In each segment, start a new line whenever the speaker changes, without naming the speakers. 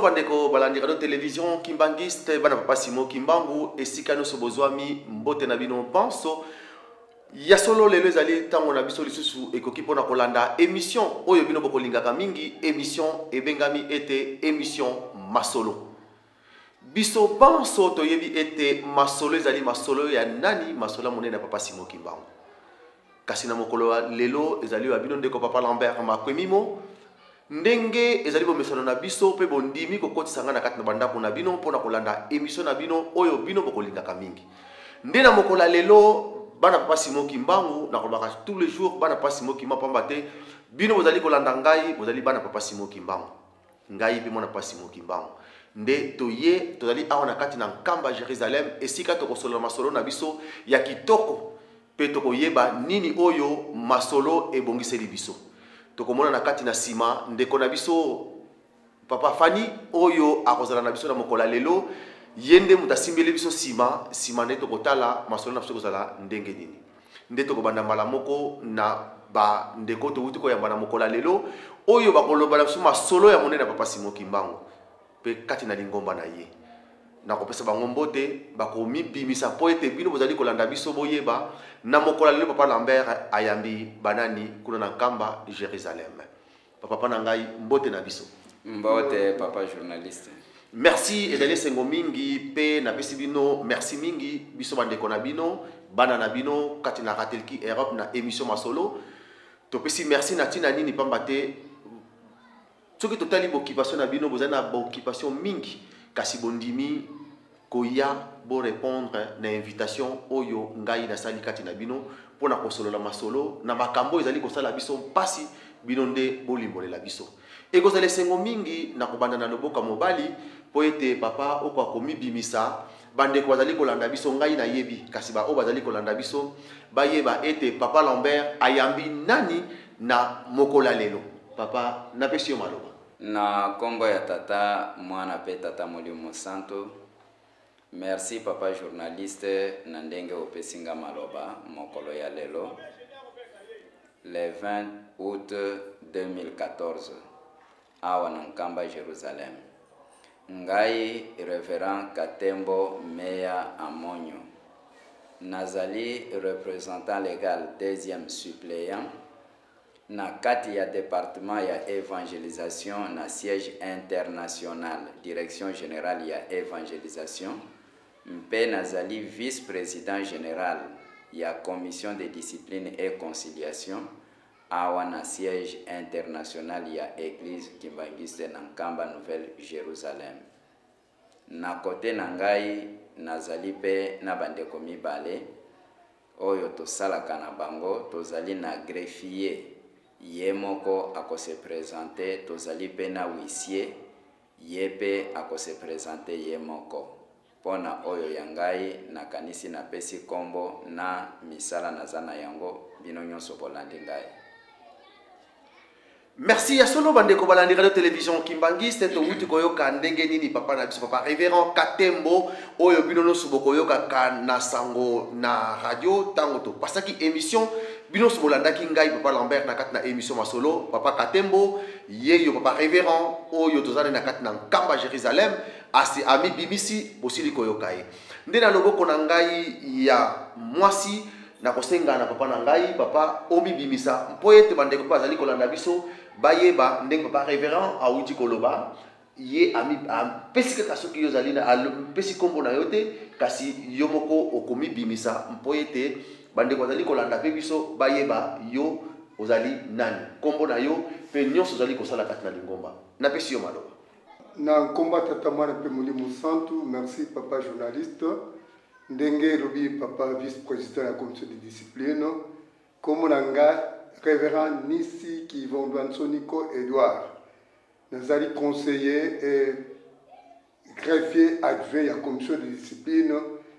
solo bandeko balandi radio télévision Kimbangiste bana papa Simo Kimbangu esika no sobozwami mbote na bino panso ya solo lelo ezali tango na biso lisusu ekoki pona kolanda émission oyo bino bokolingaka mingi émission ebengami ete émission masolo biso panso toyebi ete masolo ezali masolo ya nani masolo monene na papa Simo Kimbangu kasi na mokolo lelo ezali wa bino ndeko papa Lambert Makwemimo ndenge ezali bomesano na biso pe bondimi kokotisa nga na kati na bandako na bino mpona kolanda émission na bino oyo bino bokolingaka mingi nde na mokola lelo bana papa Simo Kimbangu na kolobaka tous les jours bana papa Simo Kimbangu pamba te bino bozali kolanda ngai bozali bana papa Simo Kimbangu ngai pe mwana papa Simo Kimbangu nde toye tozali awa na kati na nkamba Jérusalem esika tokosolola masolo na biso ya kitoko pe tokoyeba nini oyo masolo ebongiseli biso tokomona na kati na sima ndeko na biso papa Fani oyo akozala na biso na mokola lelo yende mutasimbele biso sima nde tokotala masolo na biso kozala ndenge nini nde tokobanda mbala moko na ba ndeko towuti koyamba na mokola lelo oyo bakoloba na biso masolo ya monene na papa Simo Kimbangu pe kati na lingomba na ye na kopesa bango mbote bakomibimisa po ete bino bozali kolanda biso boyeba na mokola lelo papa Lambert ayambi banani kuna na nkamba Jérusalem papa na ngai mbote na biso
mbote papa journaliste
merci ezali sengo mingi pe na pesi bino merci mingi biso bandeko na bino bana na bino kati na Ratelki Europe na émission masolo to pesi merci na tina nini pamba te soki totali boccupation na bino bozali na boccupation mingi kasi bondimi koya bo répondre na invitation oyo ngai na sali kati na bino pona kosolola masolo na makambo ezali kosala biso mpasi bino nde bolimbolela biso ekozala sengo mingi na kobanda na loboka mobali po ete papa oko akomibimisa bandeko bazali kolanda biso ngai na yebi kasi ba o bazali kolanda biso bayeba ete papa Lambert ayambi nani na mokola lelo papa napesi yo maloba
na kombo ya tata mwana pe tata Molimo Santo merci papa journaliste na ndenge opesinga maloba mokolo ya lelo le 20 août 2014 awa na nkamba Jérusalem ngai révérend Katembo Meya Amonyo nazali représentant légal deuxième suppléant na kati ya département ya évangélisation na siège international direction générale ya évangélisation mpe nazali vice-président général ya commission de discipline et conciliation awa na siège international ya église Kimbangiste na nkamba Nouvelle Jérusalem na kote na ngai nazali pe na bandeko mibale oyo tosalaka na bango tozali na greffier ye moko akose présenter tozali pe na huissier ye pe akose présenter ye moko pona oyo ya ngai nakanisi napesi kombo na misala nazana yango bino nyonso bolandi ngai.
Merci ya solo bandeko balandi radio télévision Kimbangiste to wuti koyoka ndenge nini papa na biso papa révérend Katembo oyo bino no subo koyoka kana sango na radio tango to pasaki émission bino subo landaki ngai papa Lambert na kati na émission masolo papa Katembo yeyo papa révérend oyo tozana na kati na nkamba Jérusalem asi ami bimisi bosili koyoka ye nde na loboko na ngai ya mwasi na kosenga na papa na ngai papa omi bimisa mpo ete bandeko bazali kolanda biso bayeba ndenge papa révérend auti koloba ye ami pesi kaka soki yo zali na pesi kombo na yo te kasi yo moko okomi bimisa mpo ete bandeko bazali kolanda pe biso bayeba yo ozali nani kombo na yo pe nyonso ozali kosala kati na lingomba na pesi yo maloba
na komba tata mwana pe Molimo Santo merci papa journaliste ndenge lobi papa vice-président la commission de discipline comme nanga révérend Nisi Kivondouan Soniko Edouard nazali conseiller et greffier adjoint la commission de discipline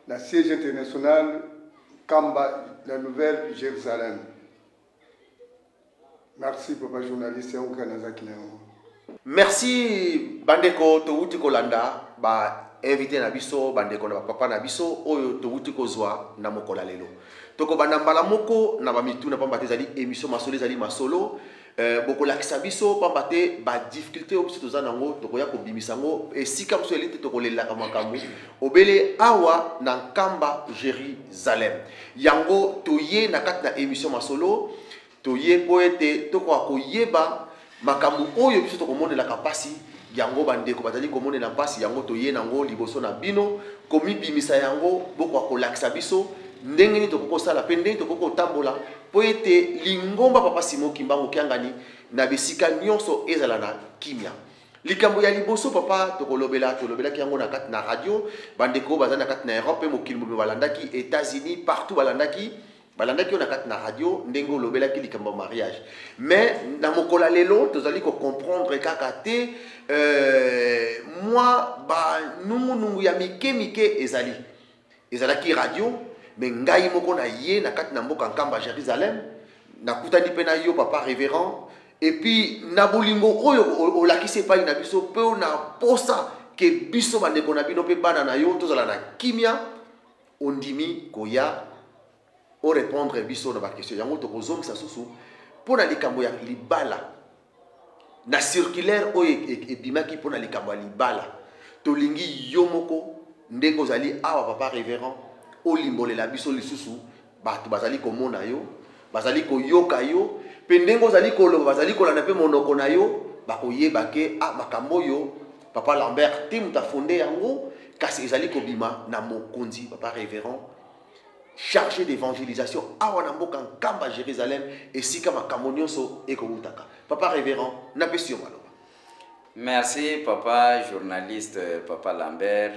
la siège international Kamba la Nouvelle Jérusalem. Merci papa journaliste en Kanazaki.
Merci bandeko to wuti kolanda ba invité na biso bandeko na papa na biso oyo to wuti kozwa na mokola lelo toko banda mbala moko na bamitu na pamba tezali émission masolo ezali masolo bokolakisa biso pamba te badifficulté oyo biso toza nango tokoya kobimisa yango esika mosusu elite tokolelaka makambo obele awa na nkamba Jérusalem yango toye na kati na émission masolo toye po ete tokoka koyeba makambo oyo biso tokomonelaka mpasi yango bandeko bazali komonela mpasi yango toye nango liboso na bino komibimisa yango bokoka kolakisa biso ndenge nini tokokosala mpe ndenge tokokotambola po ete lingomba papa Simon Kimbangu kiangani na bisika nyonso ezala na kimia likambo ya liboso papa tolobelaki yango na kati na radio bandeko baza na kati na Europe mokili mobimba balandaki États-Unis partout balandaki yo na kati na radio ndenge olobelaki likambo mariage mais na mokola lelo tozali ko comprendre kaka te moi ba nungu ya mike ezalaki radio mais ngai moko na ye na kati na mboka nkamba Jérusalem nakutani pe na yo papa révérend et puis na bolingo oyo olakisi epai na biso pe na posa ke biso bandeko na bino pe bana na yo tozala na kimia ondimi koya o répondre biso na ba question yango tokozongisa susu pona likambo ya libala na circulaire oyo ebimaki pona likambo ya libala tolingi yo moko ndenge ozali awa papa révérend olimbolela biso lisusu bato bazali komona yo bazali koyoka yo pe ndenge ozali koloba bazali kolanda pe monoko na yo bakoyeba ke makambo yo papa Lambert te muta fondé yango kasi ezali kobima na mokonzi papa révérend chargé d'évangélisation awa na mboka nkamba Jérusalem esika makambo nyonso ekobutaka papa révérend napesi yo maloba.
Merci papa journaliste papa Lambert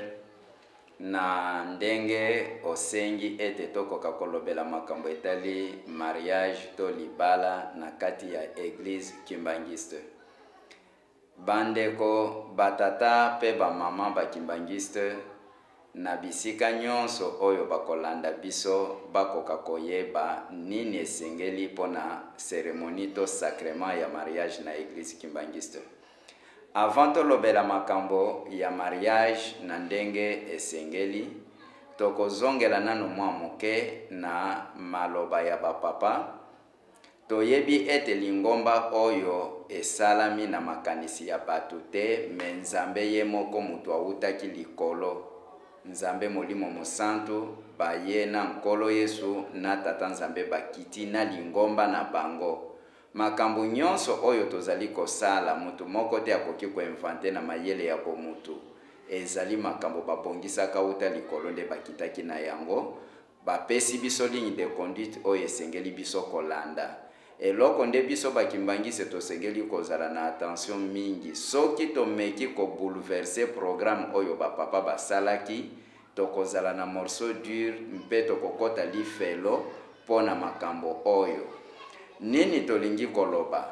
na ndenge osengi ete tokoka kolobela makambo etali mariage to libala na kati ya église kimbangiste bandeko batata pe ba mama ba kimbangiste na bisika nyonso oyo bakolanda biso bakoka koyeba nini esengeli pona cérémonie to sacrement ya mariage na église kimbangiste. Avant tolobela makambo ya mariage na ndenge esengeli tokozongela nano mwa moke na maloba ya bapapa toyebi ete lingomba oyo esalami na makanisi ya bato te me Nzambe ye moko mutu awutaki likolo Nzambe molimo mosantu baye na nkolo Yesu na tata Nzambe bakiti na lingomba na bango makambo nyonso oyo tozali kosala mutu moko te akoki koinvente na mayele ya bomutu ezali makambo babongisaka uta likolo nde bakitaki na yango bapesi biso ligne de conduite oyo esengeli biso kolanda eloko nde biso bakimbangise tosengeli kozala na attention mingi soki tomeki kobouleverse programme oyo bapapa basalaki tokozala na morceau dur mpe tokokota lifelo pona makambo oyo nini tolingi koloba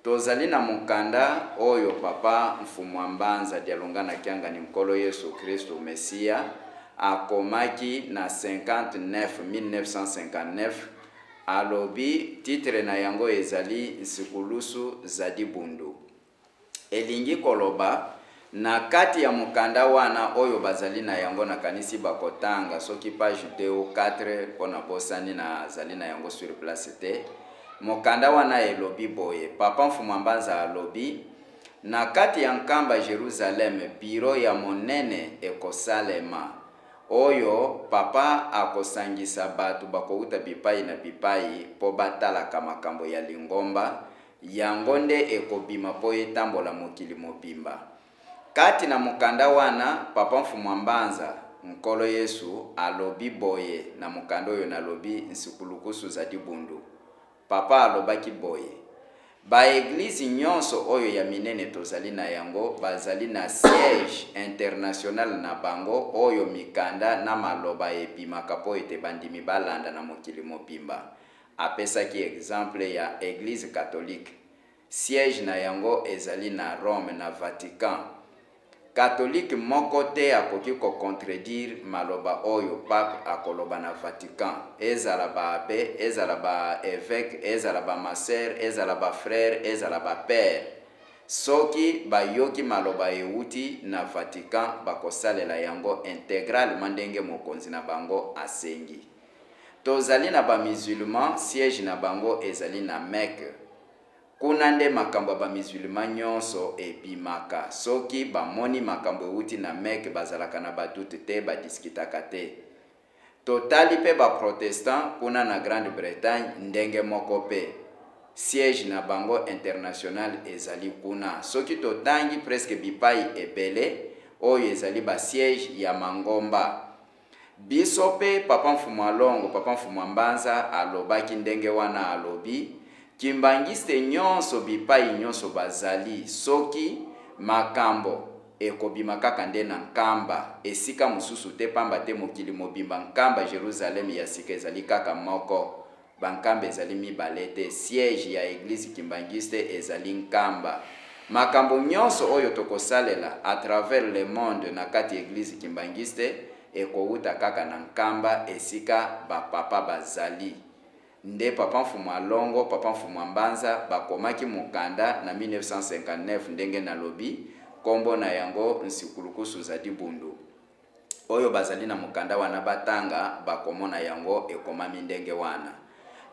tozali na mukanda oyo papa mfumu mbanza dialongana kianga ni mkolo Yesu Kristo Mesia akomaki na 1959 alobi titre na yango ezali nsikulusu zadi bundu elingi koloba na kati ya mukanda wana oyo bazali na yango na kanisi bakotanga soki page 2 ou 4 pona bosani na zali na yango sur place te mukanda wana elobi boye papa mfumu mbanza alobi na kati ya nkamba Jerusalem biro ya monene ekosalema oyo papa akosangisa batu bakouta bipai na bipai po batalaka makambo ya lingomba yango nde ekobima po etambola mokili mobimba kati na mukanda wana papa mfumu mbanza nkolo Yesu alobi boye na mukanda oyo nalobi nsikulukusu zadi bundu papa alobaki boye ba église nyonso oyo ya minene tozali na yango bazali na siège international na bango oyo mikanda na maloba ebimaka po ete bandimi balanda na mokili mobimba apesaki exemple ya église catholique siège na yango ezali na Rome na Vatican catholique moko te akoki ko contredire maloba oyo pape akoloba na Vatican ezala ba abbé ezala ba évêque ezala ba master ezala ba frère ezala ba père soki bayoki maloba euti na Vatican bakosalela yango intégralement ndenge mokonzi na bango asengi tozali na ba musulman siège na bango ezali na Mecque kuna nde makambo ba musulman nyonso ebimaka soki bamoni makambo euti na meke bazalaka na badute te badiskitaka te. Totali pe ba protestant kuna na Grande-Bretagne ndenge moko pe siège na bango international ezali kuna. Soki totangi presque bipai ebele oyo ezali ba siège ya Mangomba. Biso pe Papa Mfumu Alongo, Papa Mfumu Mbanza alobaki ndenge wana alobi kimbangiste nyonso bipai nyonso bazali soki makambo ekobima kaka nde na nkamba esika mususu te pamba te mokili mobimba nkamba Jerusalem ya sika ezali kaka moko bankamba ezali mibale te siège ya église kimbangiste ezali nkamba makambo nyonso oyo tokosalela à travers le monde na kati église kimbangiste ekouta kaka na nkamba esika bapapa bazali nde Papa Mfumu Alongo, Papa Mfumu Mbanza bakomaki mukanda na 1959 ndenge na lobi kombo na yango Nsikulukusu Zadi Bundu oyo bazali na mukanda wana batanga bakomona yango ekomami ndenge wana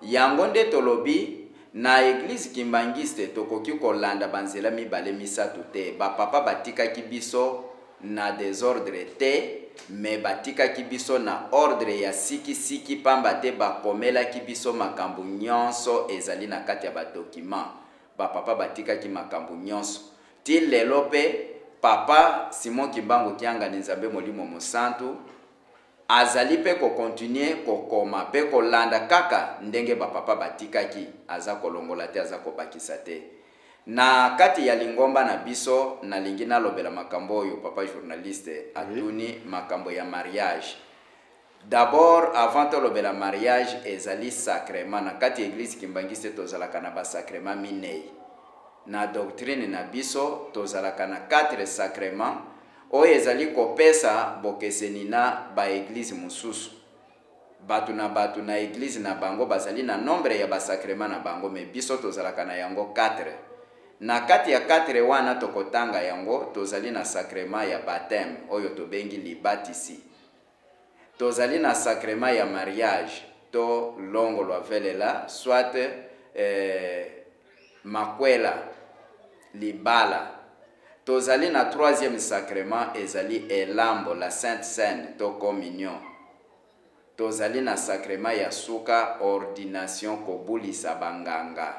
yango nde tolobi na église kimbangiste tokoki kolanda banzela mibale misatu te bapapa batikaki biso na désordre te me batikaki biso na ordre ya siki pamba te bakomelaki biso makambo nyonso ezali na kati ya badocument bapapa batikaki makambo nyonso ti lelo pe Papa Simon Kimbangu Kiangani Nzambe Molimo Mosantu azali pe ko continuer kokoma pe kolanda kaka ndenge bapapa batikaki aza kolongola te aza kobakisa te na kati ya lingomba na biso na lingina lobela makambo oyo papa journaliste atuni makambo ya mariage. D'abord avant to lobela mariage ezali sacrement na kati église kimbangiste tozalaka na ba sacrement minei na doctrine na biso tozalaka na 4 sacrement oyo ezali kopesa bokeseni na ba église mususu batu na église na bango bazali na nombre ya ba sacrement na bango me biso tozalaka na yango 4 na kati ya 4 wana tokotanga yango tozali na sacrement ya baptême oyo tobengi libatisi tozali na sacrement ya mariage to longo lwa velela soit makwela libala tozali na 3e sacrement ezali elambo la sainte seine to communion tozali na sacrement ya suka ordination kobulisa banganga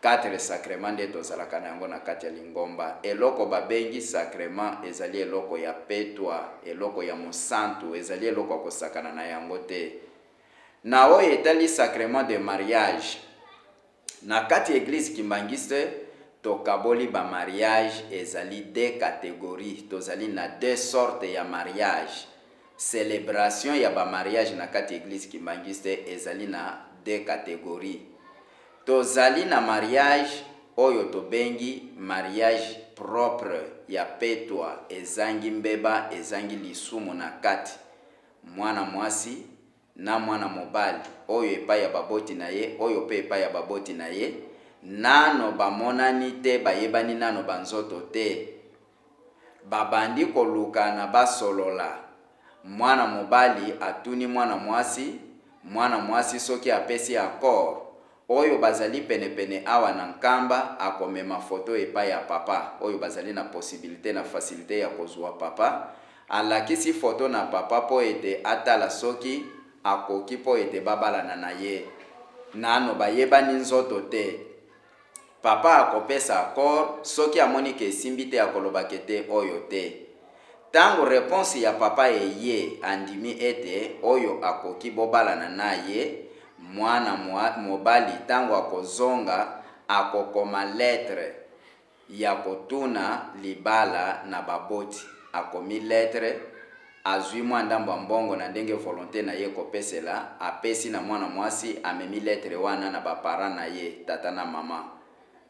4 sacrement nde tozalaka na yango na kati ya lingomba eloko babengi sacrement ezali eloko ya petwa eloko ya mosantu ezali eloko kosakana na yango te na oyo etali sacrement de mariage na kati église kimbangiste tokaboli ba mariage ezali 2 catégories tozali na 2 sortes ya mariage célébration ya ba mariage na kati église kimbangiste ezali na 2 catégories tozali na mariage oyo tobengi mariage propre ya petwa ezangi mbeba ezangi lisumu na kati mwana mwasi na mwana mobali oyo epai ya baboti na ye oyo pe epai ya baboti na ye nano bamonani te bayebani nano banzoto te babandi koluka na basolola mwana mobali atuni mwana mwasi soki apesi accord oyo bazali penepene awa na nkamba akomema foto epai ya papa oyo bazali na possibilité na facilité ya kozwa papa alakisi foto na papa po ete atala soki akoki po ete babalana na ye nano bayebani nzoto te papa akopesa accord soki amoni ke esimbi te akolobaka te oyo te tango réponse ya papa eye andimi ete oyo akoki bobalana na ye mwana mobali tango akozonga akokoma lettre ya kotuna libala na baboti akomi lettre azwi mwa ndambo mbongo na ndenge volonté na ye kopesela apesi na mwana mwasi amemi lettre wana na bapara na ye tata na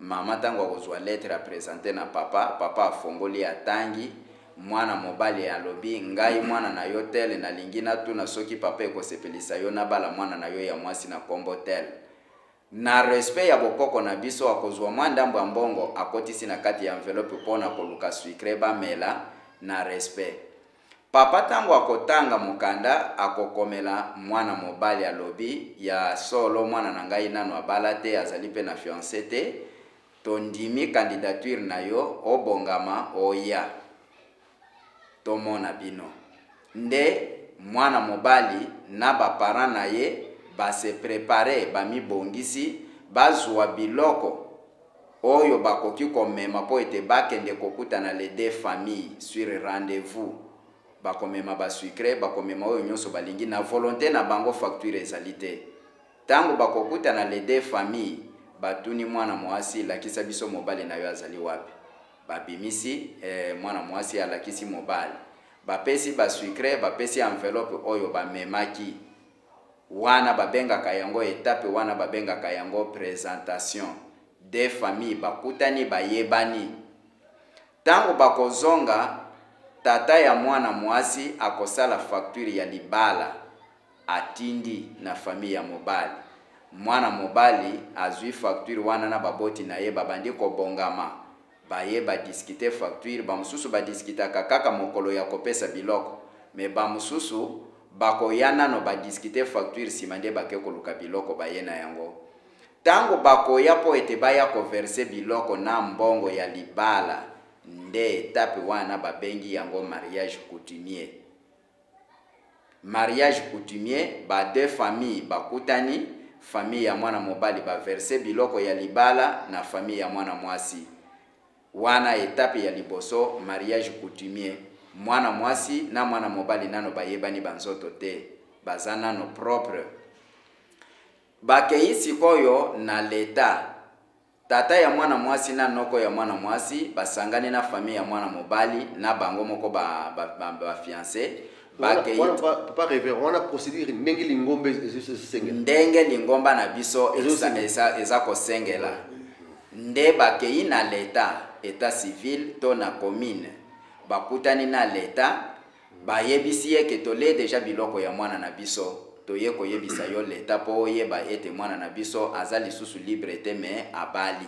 mama tango akozwa lettre apresente na papa afongoli atangi mwana mobali alobi ngai mwana na yo tele na lingi natuna soki papa ekosepelisa yo na bala mwana na yo ya mwasi na kombo tel na respect ya bokoko na biso akozwa mwa ndambo ya mbongo akotisi na kati ya enveloppe pona koluka sucre bamela na respect papa tango akotanga mukanda akokomela mwana mobali alobi ya solo mwana na ngai nano abala te azali pe na fiancé te tondimi candidature na yo obongama oya tomona bino nde mwana mobali na baparent na ye base prepare bamibongisi bazwa biloko oyo bakoki komema po ete bakende kokutana les deux familles sur rendez-vous bakomema basucre bakomema oyo nyonso balingi na volonté na bango facture ezali te tango bakokutana les deux familles batuni mwana mwasi lakisa biso mobali na yo azali wapi babimisi mwana mwasi alakisi mobali bapesi basucre bapesi enveloppe oyo bamemaki wana babengaka yango etape wana babengaka yango présentation des familles bakutani bayebani tango bakozonga tata ya mwana mwasi akosala facture ya libala atindi na famille ya mobali mwana mobali azwi facture wana na baboti na ye babandi kobongama baye badiskite facture bamususu badiskitaka kaka mokolo ya kopesa biloko me bamususu bakoyana no badiskite facture sima nde bake koluka biloko baye na yango tango bakoya po ete baya koverse biloko na mbongo ya libala nde etape wana babengi yango mariage coutumier. Mariage coutumier ba deux familles bakutani, famille ya mwana mobali ba verse biloko ya libala na famille ya mwana mwasi. Wana etape ya liboso mariage coutumier. Mwana mwasi na mwana mobali nano bayebani banzoto te, bazana no propre. Bakei sikoyo na leta. Tata ya mwana mwasi na noko ya mwana mwasi basangani na famille ya mwana mobali na bango moko ba fiancé.
Papa révérend, on a procédure ndenge lingombe sengela.
Ndenge lingomba na biso eza ko sengela. Nde bakei na leta, état civil to na commune. Bakutani na leta, bayebisi eke tole deja biloko ya mwana na biso. Toye koyebisa yo leta po yeba ete mwana na biso azali susu libre te me abali.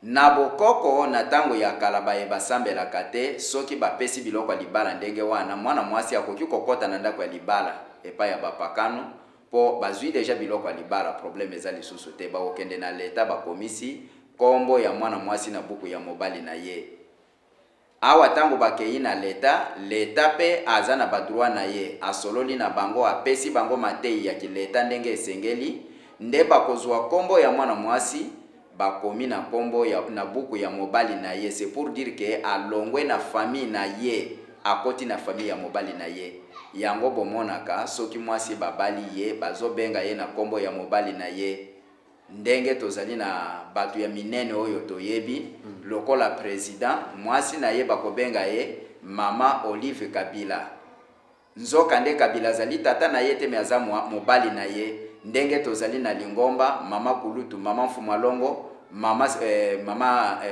Na bokoko na tango ya kala bayeba sambela kate soki bapesi biloko ya libala ndenge wana mwana mwasi akoki kokota na ndako ya libala epa ya bapakano po bazwi deja biloko ya libala problème ezali susu te ba okende na leta bakomisi kombo ya mwana mwasi na buku ya mobali na ye. Awa tango bakei na leta pe azana badroit na ye asololi na bango apesi bango matei ya kileta ndenge esengeli nde bakozwa kombo ya mwana mwasi bakomi na kombo ya na buku ya mobali na ye. C'est pour dire que alongwe na famille na ye akoti na famille ya mobali na ye yango bomonaka soki mwasi babali ye bazobenga ye na kombo ya mobali na ye ndenge tozali na batu ya minene oyo toyebi lokola président mwasi na ye bakobenga ye mama Olive Kabila nzoka nde Kabila zali tata na ye te me aza mobali na ye ndenge tozali na Lingomba mama Kulutu mama Mfumalongo mama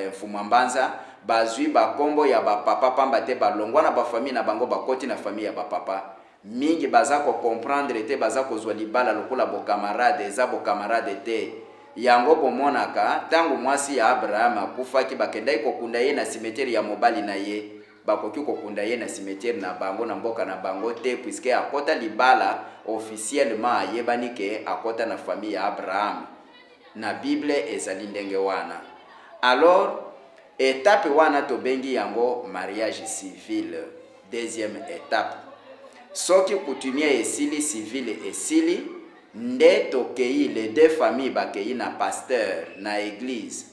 Mfumambanza bazwi bakombo ya bapapa pamba te balongwa na bafamille na bango bakoti na famille ya bapapa mingi baza ko comprendre te baza kozwa libala lokola bo camarade eza bo camarade te yango bomonaka tango mwasi ya Abraham akufaki bakendai kokunda ye na cimetière ya mobali na ye bakoki kokunda ye na cimetière na bango na mboka na bango te puisque akota libala officiellement ayebani ke akota na famille ya Abraham na Bible ezali ndenge wana. Alors étape wana tobengi yango mariage civil. Deuxième étape soki coutumier esili civil esili nde tokei les deux familles bakei na pasteur na église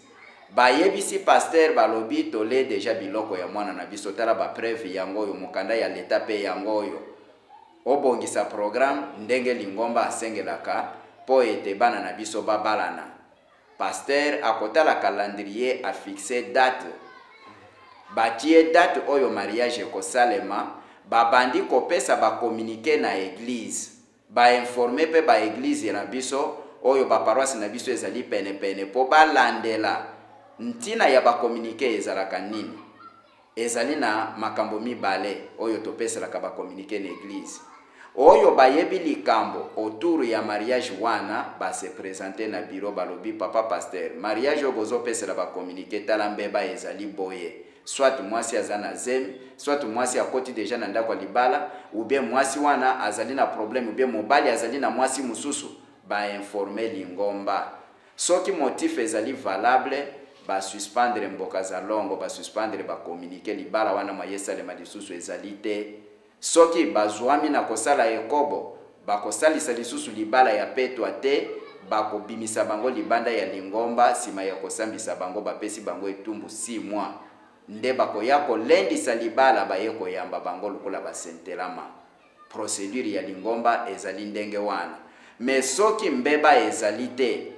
bayebisi pasteur balobi tole deja biloko ya mwana na biso tala ba preuve yango yo mokanda ya leta pe yango yo obongisa programme ndenge Lingomba asengelaka po ete bana na biso babalana. Pasteur akotala calendrier a fixé date batie date oyo mariage ekosalema babandi kopesa ba communiquer na église ba informer pe ba église na biso oyo ba paroisse na biso ezali pene po balandela ntina ya ba communiquer ezalaka nini ezali na makambo mibale oyo topeselaka ba communiquer na église oyo bayebi likambo autour ya mariage wana ba se présenter na bureau balobi papa pasteur mariage obozo pesela ba communiquer tala mbeba ezali boye soit mwasi azana zemi, soit mwasi akoti deja na ndako libala, ou bien mwasi wana azali na problème, ou bien mobali azali na mwasi mususu, ba informer lingomba. Soki motif ezali valable, ba suspendre mboka za longo, ba suspendre ba communiquer libala wana mayesa le madisusu ezali te. Soki bazwami na kosala ekobo, ba kosalisa lisusu libala ya petwa te, ba kobimisa bango libanda ya lingomba, sima ya kosambisa bango bapesi bango etumbu 6 mois. Nde bako ya kolendisa libala ba yeko yamba bango lokola basentelama. Procédure ya lingomba ezali ndenge wana. Mais soki mbeba ezali te,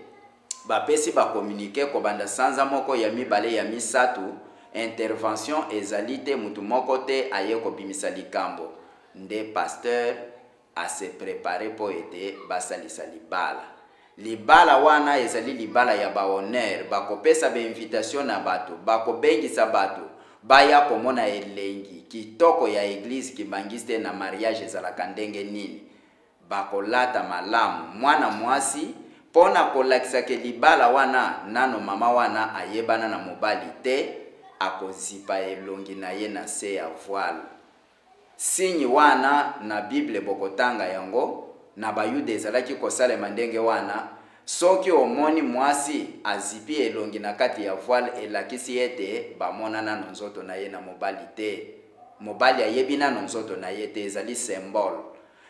bapesi ba communiquer ko banda sanza moko ya mibale ya misatu, intervention ezali te mutu moko te ayeko bimisa likambo. Nde pasteur a se préparer po ete basalisa libala. Libala wana ezali libala ya ba honneur, bakopesa be invitation na bato, bakobengisa bato, baya komona elengi kitoko ya église kibangiste na mariage ezalaka ndenge nini. Bakolata malamu mwana mwasi pona kolakisa ke libala wana nano mama wana ayebana na mobali te, akozipa elongi na ye na se ya voile. Sinyi wana na Bible bokotanga yango, na bayude ezalaki kosalema ndenge wana, soki omoni mwasi azipi elongi na kati ya voile elakisi ete bamona na nzoto na ye na mobali te. Mobali ayebi na nzoto na ye te, ezali symbole.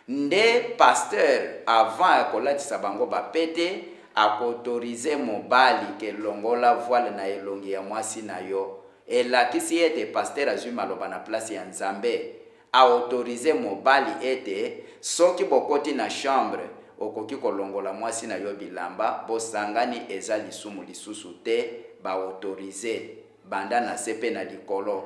Nde pasteur avant akolatisa bango bapete, akotorize mobali ke longola voile na elongi ya mwasi na yo. Elakisi ete pasteur azwi maloba na place ya Nzambe. A autoriser mobali ete soki bokoti na chambre okoki kolongola mwasi na yo bilamba, bosangani eza lisumu lisusu te, ba autoriser banda na sepe na likolo.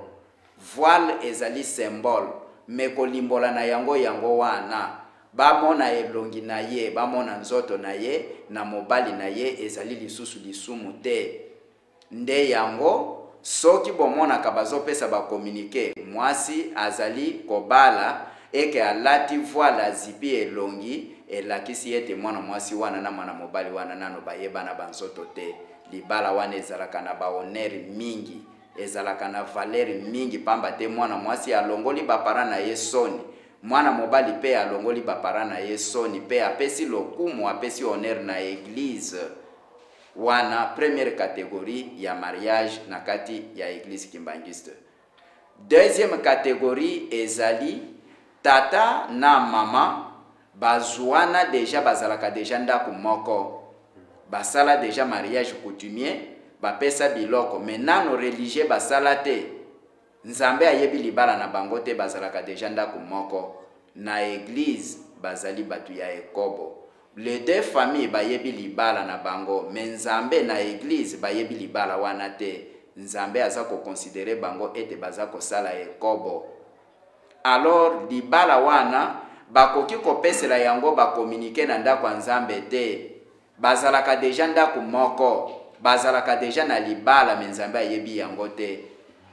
Voile ezali symbole, meko limbola na yango yango wana, bamona elongi na ye, bamona nzoto na ye, na mobali na ye ezali lisusu lisumu te. Nde yango soki bomona kabazo pesa ba communiquer, mwasi azali kobala eke alati voile azipi elongi, elakisi ete mwana mwasi wana na mwana mobali wana nano bayeba na banzoto te. Libala wana ezalaka na ba honneur mingi, ezalaka na valeur mingi, pamba te mwana mwasi alongoli bapara na ye soni, mwana mobali pe alongoli bapara na ye soni, pe apesi lokumu, apesi honneur na église. Wana première catégorie ya mariage na kati ya église kimbangiste. Deuxième catégorie ezali tata na mama bazwana deja bazalaka deja ndako moko, basala deja mariage coutumier, bapesa biloko, menano religieux basala te. Nzambe ayebi libala na bango te, bazalaka deja ndako moko. Na église bazali batu ya ekobo. Les deux familles bayebi libala na bango, mais Nzambe na église bayebi libala wana te. Nzambe aza ko considérer bango ete baza ko sala ekobo. Alors libala wana bakoki kopesela yango ba communiquer na ndako Nzambe te. Bazalaka deja ndako moko, bazalaka deja na libala, mais Nzambe ayebi yango te.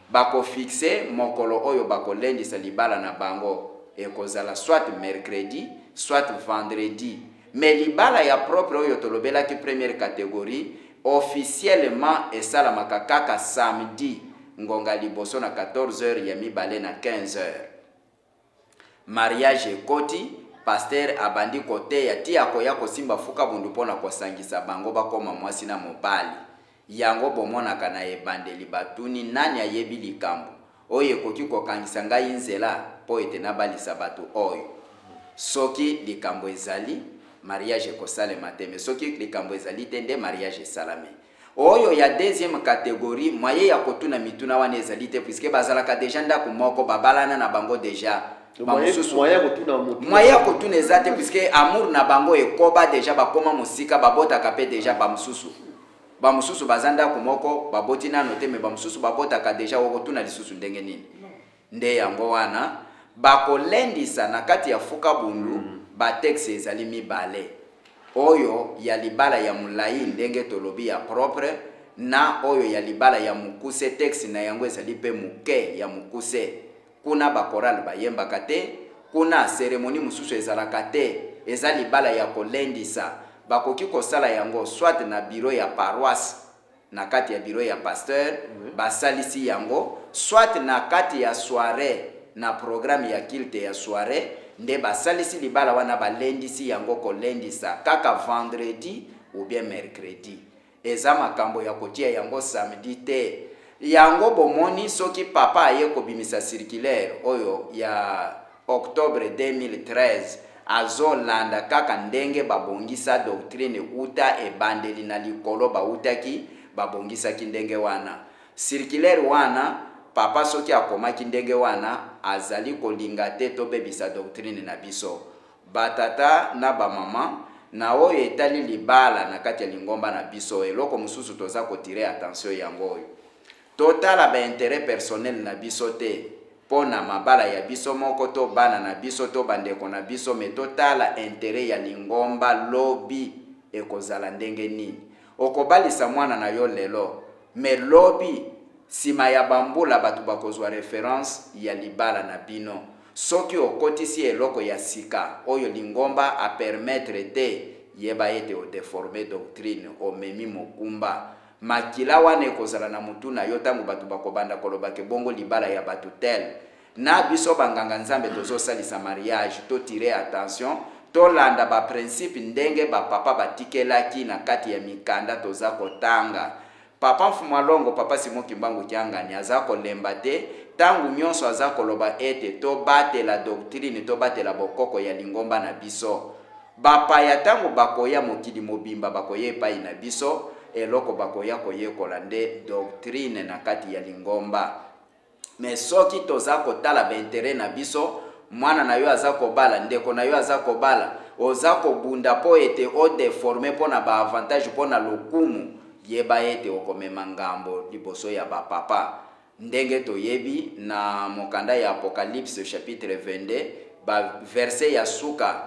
Bako fixer mokolo oyo bako lendisa libala na bango, ekozala soit mercredi, soit vendredi. Mais libala ya propre oyo tolobela ki première catégorie, officiellement esalamaka kaka samedi, ngonga liboso na 14h ya mibale na 15h. Mariage ekoti, pasteur abandi kote ya ti akoya kosimba fuka bundu pona kosangisa bango bakoma mwasi na mobali. Yango bomonaka na ebandeli batuni nani ayebi likambo oyo ekoki kokangisa ngai nzela po ete nabalisa batu oyo. Soki likambo ezali, mariage ekosalema te, mais soki likambo ezali te nde mariage esalame. Oyo ya deuxième catégorie, moye ya kotuna mituna wana ezali te, puisque bazalaka deja ndako moko, babalana na bango deja. Moye ya kotuna ezate, puisque amour na bango ekoba deja, bakoma musika, babotaka pe deja bamususu. Bamususu bazanda kumoko, baboti na note, me bamususu babotaka deja wakotuna lisusu ndenge nini. Nde yango wana, bako lendisa na kati ya fuka bundu, ba texte ezali mibale. Oyo ya libala ya mulai ndenge tolobi ya propre, na oyo ya libala ya mukuse, texte na yango ezali pe muke ya mukuse. Kuna ba choral ba yembaka te, kuna cérémonie mususu ezalaka te, ezali libala ya kolendisa. Bakoki kosala yango soit na bureau ya paroisse, na kati ya bureau ya pasteur, basalisi yango, soit na kati ya soirée na programme ya kilte ya soirée nde basalisi libala wana balendisi yango kolendisa kaka vendredi ou bien mercredi. Eza makambo ya kotia yango samedi te. Yango bomoni soki papa aye kobimisa circulaire oyo ya octobre 2013 azolanda kaka ndenge babongisa doctrine uta ebandeli na likolo bautaki babongisaki ndenge wana. Circulaire wana papa soki akomaki ndenge wana azali kolinga te tobebisa doctrine na biso. Batata na bamama na oyo etali libala na kati ya lingomba na biso eloko mususu toza kotire attention yango oyo. Totala ba intérêt personnel na biso te pona mabala ya biso moko to bana na biso to bandeko na biso, me totala intérêt ya lingomba lobi ekozala ndenge nini. Okobalisa mwana na yo lelo me lobi sima ya bambula batu bakozwa référence ya libala na bino. Soki okotisi eloko ya sika oyo lingomba a permettre te yeba ete o déformer doctrine o memi mokumba. Makila wana ekozala na mutu na yo tangu batu bakobanda koloba ke bongo libala ya batu tel. Na biso banganga nzambe tozosalisa mariage to tire attention to landa ba principe ndenge ba papa batikelaki na kati ya mikanda toza kotanga. Papa Mfumalongo papa Simon Kimbangu Kiangani aza kolemba te tangu nyonso aza koloba ete to batela doctrine to batela bokoko ya lingomba na biso. Bapaya tangu bakoya mokili mobimba bakoye epai na biso eloko bakoya koyekola nde doctrine na kati ya lingomba. Mais soki toza kotala ba intérêt na biso mwana na yo aza kobala ndeko na yo aza kobala oza kobunda po ete o déformer pona ba avantage pona lokumu yeba ete okomema ngambo liboso ya ba papa. Ndenge toyebi na mokanda ya Apocalypse chapitre 22 ba verset ya suka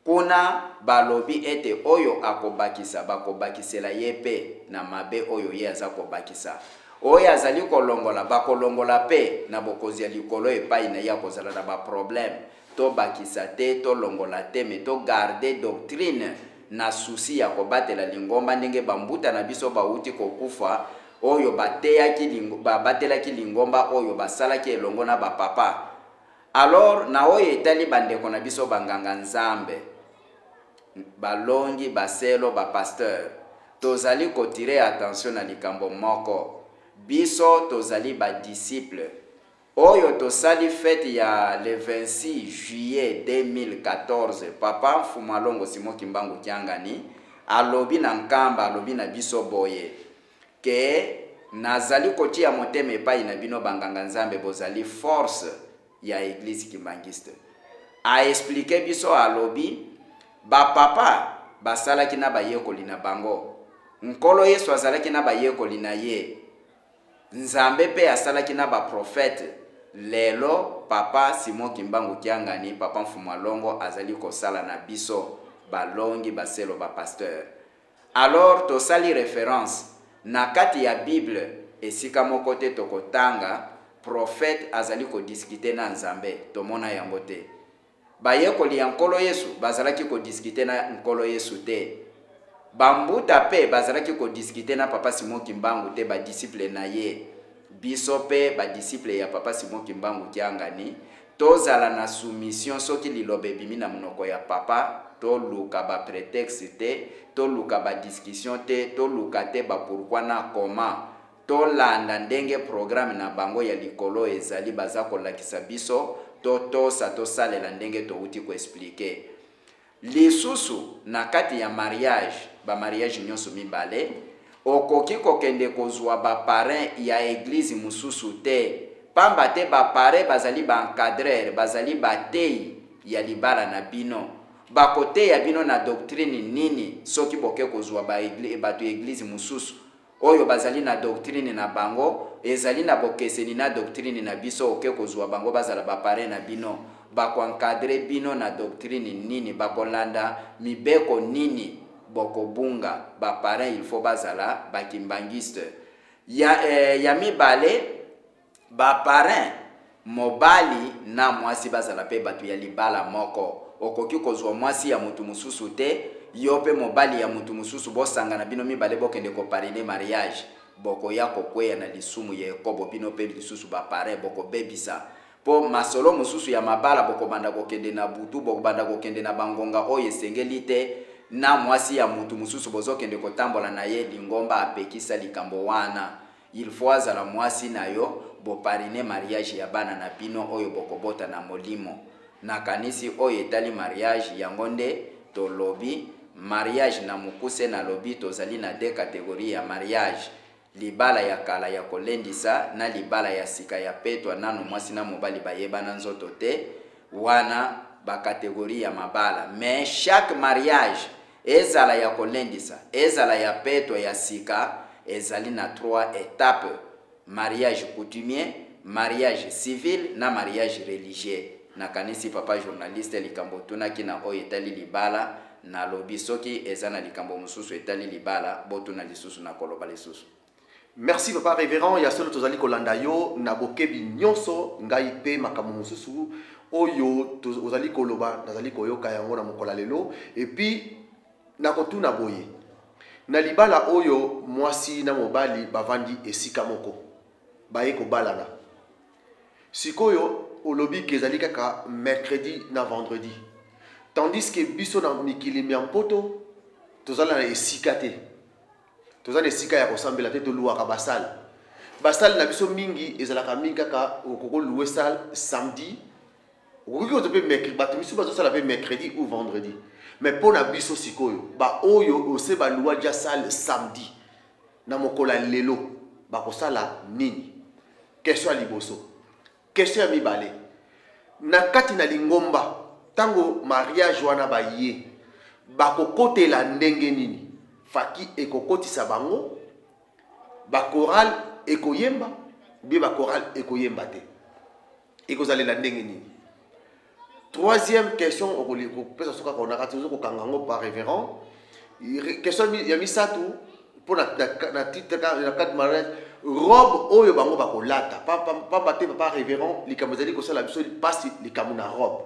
kuna balobi ete oyo akobakisa bakobakisela yepe na mabe oyo ye aza kobakisa. Oyo azali kolongola bakolongola pe na bokozi ya likolo epai na ya kozala na ba problème to bakisa te to longola te me to garder doctrine na souci ya kobatela lingomba ndenge bambuta na biso bauti kokufa oyo batelaki lingomba oyo basalaki elongo na bapapa. Alors na oyo etali bandeko na biso banganga nzambe balongi baselo bapasteur tozali kotire attention na likambo moko. Biso tozali badisciple oyo tosali fête ya le 26 juillet 2014 papa Mfumalongo Simon Kimbangu Kiangani alobi na nkamba alobi na biso boye ke nazali kotia motema epai na bino banganga nzambe bozali force ya église kimbangiste. A expliquer biso alobi ba papa basalaki na bayekoli na bango. Nkolo Yesu azalaki na bayekoli na ye. Nzambe pe asalaki na ba prophète. Lelo papa Simon Kimbangu Kiangani papa Mfumalongo azali kosala na biso balongi baselo ba pasteur. Alors tosali référence na kati ya Bible esika moko te tokotanga prophète azali ko discuter na Nzambe tomona yango te. Bayekoli ya Nkolo Yesu bazalaki ko discuter na Nkolo Yesu te. Bambuta pe bazalaki ko discuter na papa Simon Kimbangu te ba disciple na ye. Biso pe ba disciple ya papa Simon Kimbangu Kiangani tozala na soumission soki lilobe bimi na monoko ya papa to luka ba prétexte te to luka ba discussion te to luka te ba pourquoi na comment to landa ndenge programme na bango ya likolo ezali baza kolakisa biso to salela ndenge to uti ko expliquer lisusu na kati ya mariage ba mariage nyonso mibale okoki kokende kozwa ba parrain ya église mususu te pamba te ba parrain bazali ba encadrer bazali ba tei ya libala na bino bakote ya bino na doctrine nini soki boke kozwa ba église mususu oyo bazali na doctrine na bango ezali na bokeseni na doctrine na biso oke kozwa bango bazala ba parrain na bino bako encadrer bino na doctrine nini bakolanda mibeko nini bokobunga ba parrain il faut bazala bakimbangiste ya mibale ba parrain mobali na mwasi bazala pe batu ya libala moko okoki kozwa mwasi ya mutu mususu te yo pe mobali ya mutu mususu bosanga na bino mibale bokende ko parrainer mariage boko ya kokweya na lisumu ye kobo bino pe lisusu ba pare boko bebisa po masolo mususu ya mabala boko banda kokende na butu boko banda kokende na bangonga oyo esengeli te na mwasi ya mutu mususu bozokende kotambola na ye lingomba apekisa likambo wana. Il faut azala mwasi na yo bo parine mariage ya bana na bino oyo boko bota na molimo na kanisi oyo etali mariage yango nde to lobi mariage na mukuse na lobi tozali na deux catégories ya mariage, libala ya kala ya kolendisa na libala ya sika ya petwa nano mwasi na mobali bayebana nzoto te wana ba catégorie ya mabala. Mais chaque mariage ezala ya kolendisa ezala ya petwa ya sika ezali na 3 étapes: mariage coutumier, mariage civil na mariage religieux. Na kanisi papa journaliste likambo tuna kina oyo etali libala na lobi soki ezana likambo mususu etali libala botuna lisusu na koloba lisusu.
Merci papa révérend ya solo tozali kolanda yo na bokebi nyonso ngai pe makambo mususu oyo tozali koloba nazali koyoka yango na mokola lelo. Et puis nakotuna boye na libala oyo mwasi na mobali bavandi esika moko baye kobalana sikoyo olobi kezali kaka mercredi na vendredi, tandis que biso na mikili miampoto tozala na esika te, tozala esika ya kosambela te toluwaka basal na biso mingi ezalaka mingi kaka okoko louer salle samedi okoki kozope mercredi bato misu bazosala pe mercredi ou vendredi. Mais pour na biso sikoyo ba oyo ose ba louer ja salle samedi na mokola lelo ba kosala nini? Question ya liboso. Question ya mibale. Na kati na lingomba tango mariage wana ba ye ba kokotela ndenge nini? Faki ekokotisa bango ba choral ekoyemba bi ba choral ekoyemba te. Ekozala ndenge nini? Troisième question, par révérend. Question ya misatu pour na titre na cadre mariage robe oyo bango bakolata pas baté par révérend likamozali ko sala biso passe likamuna robe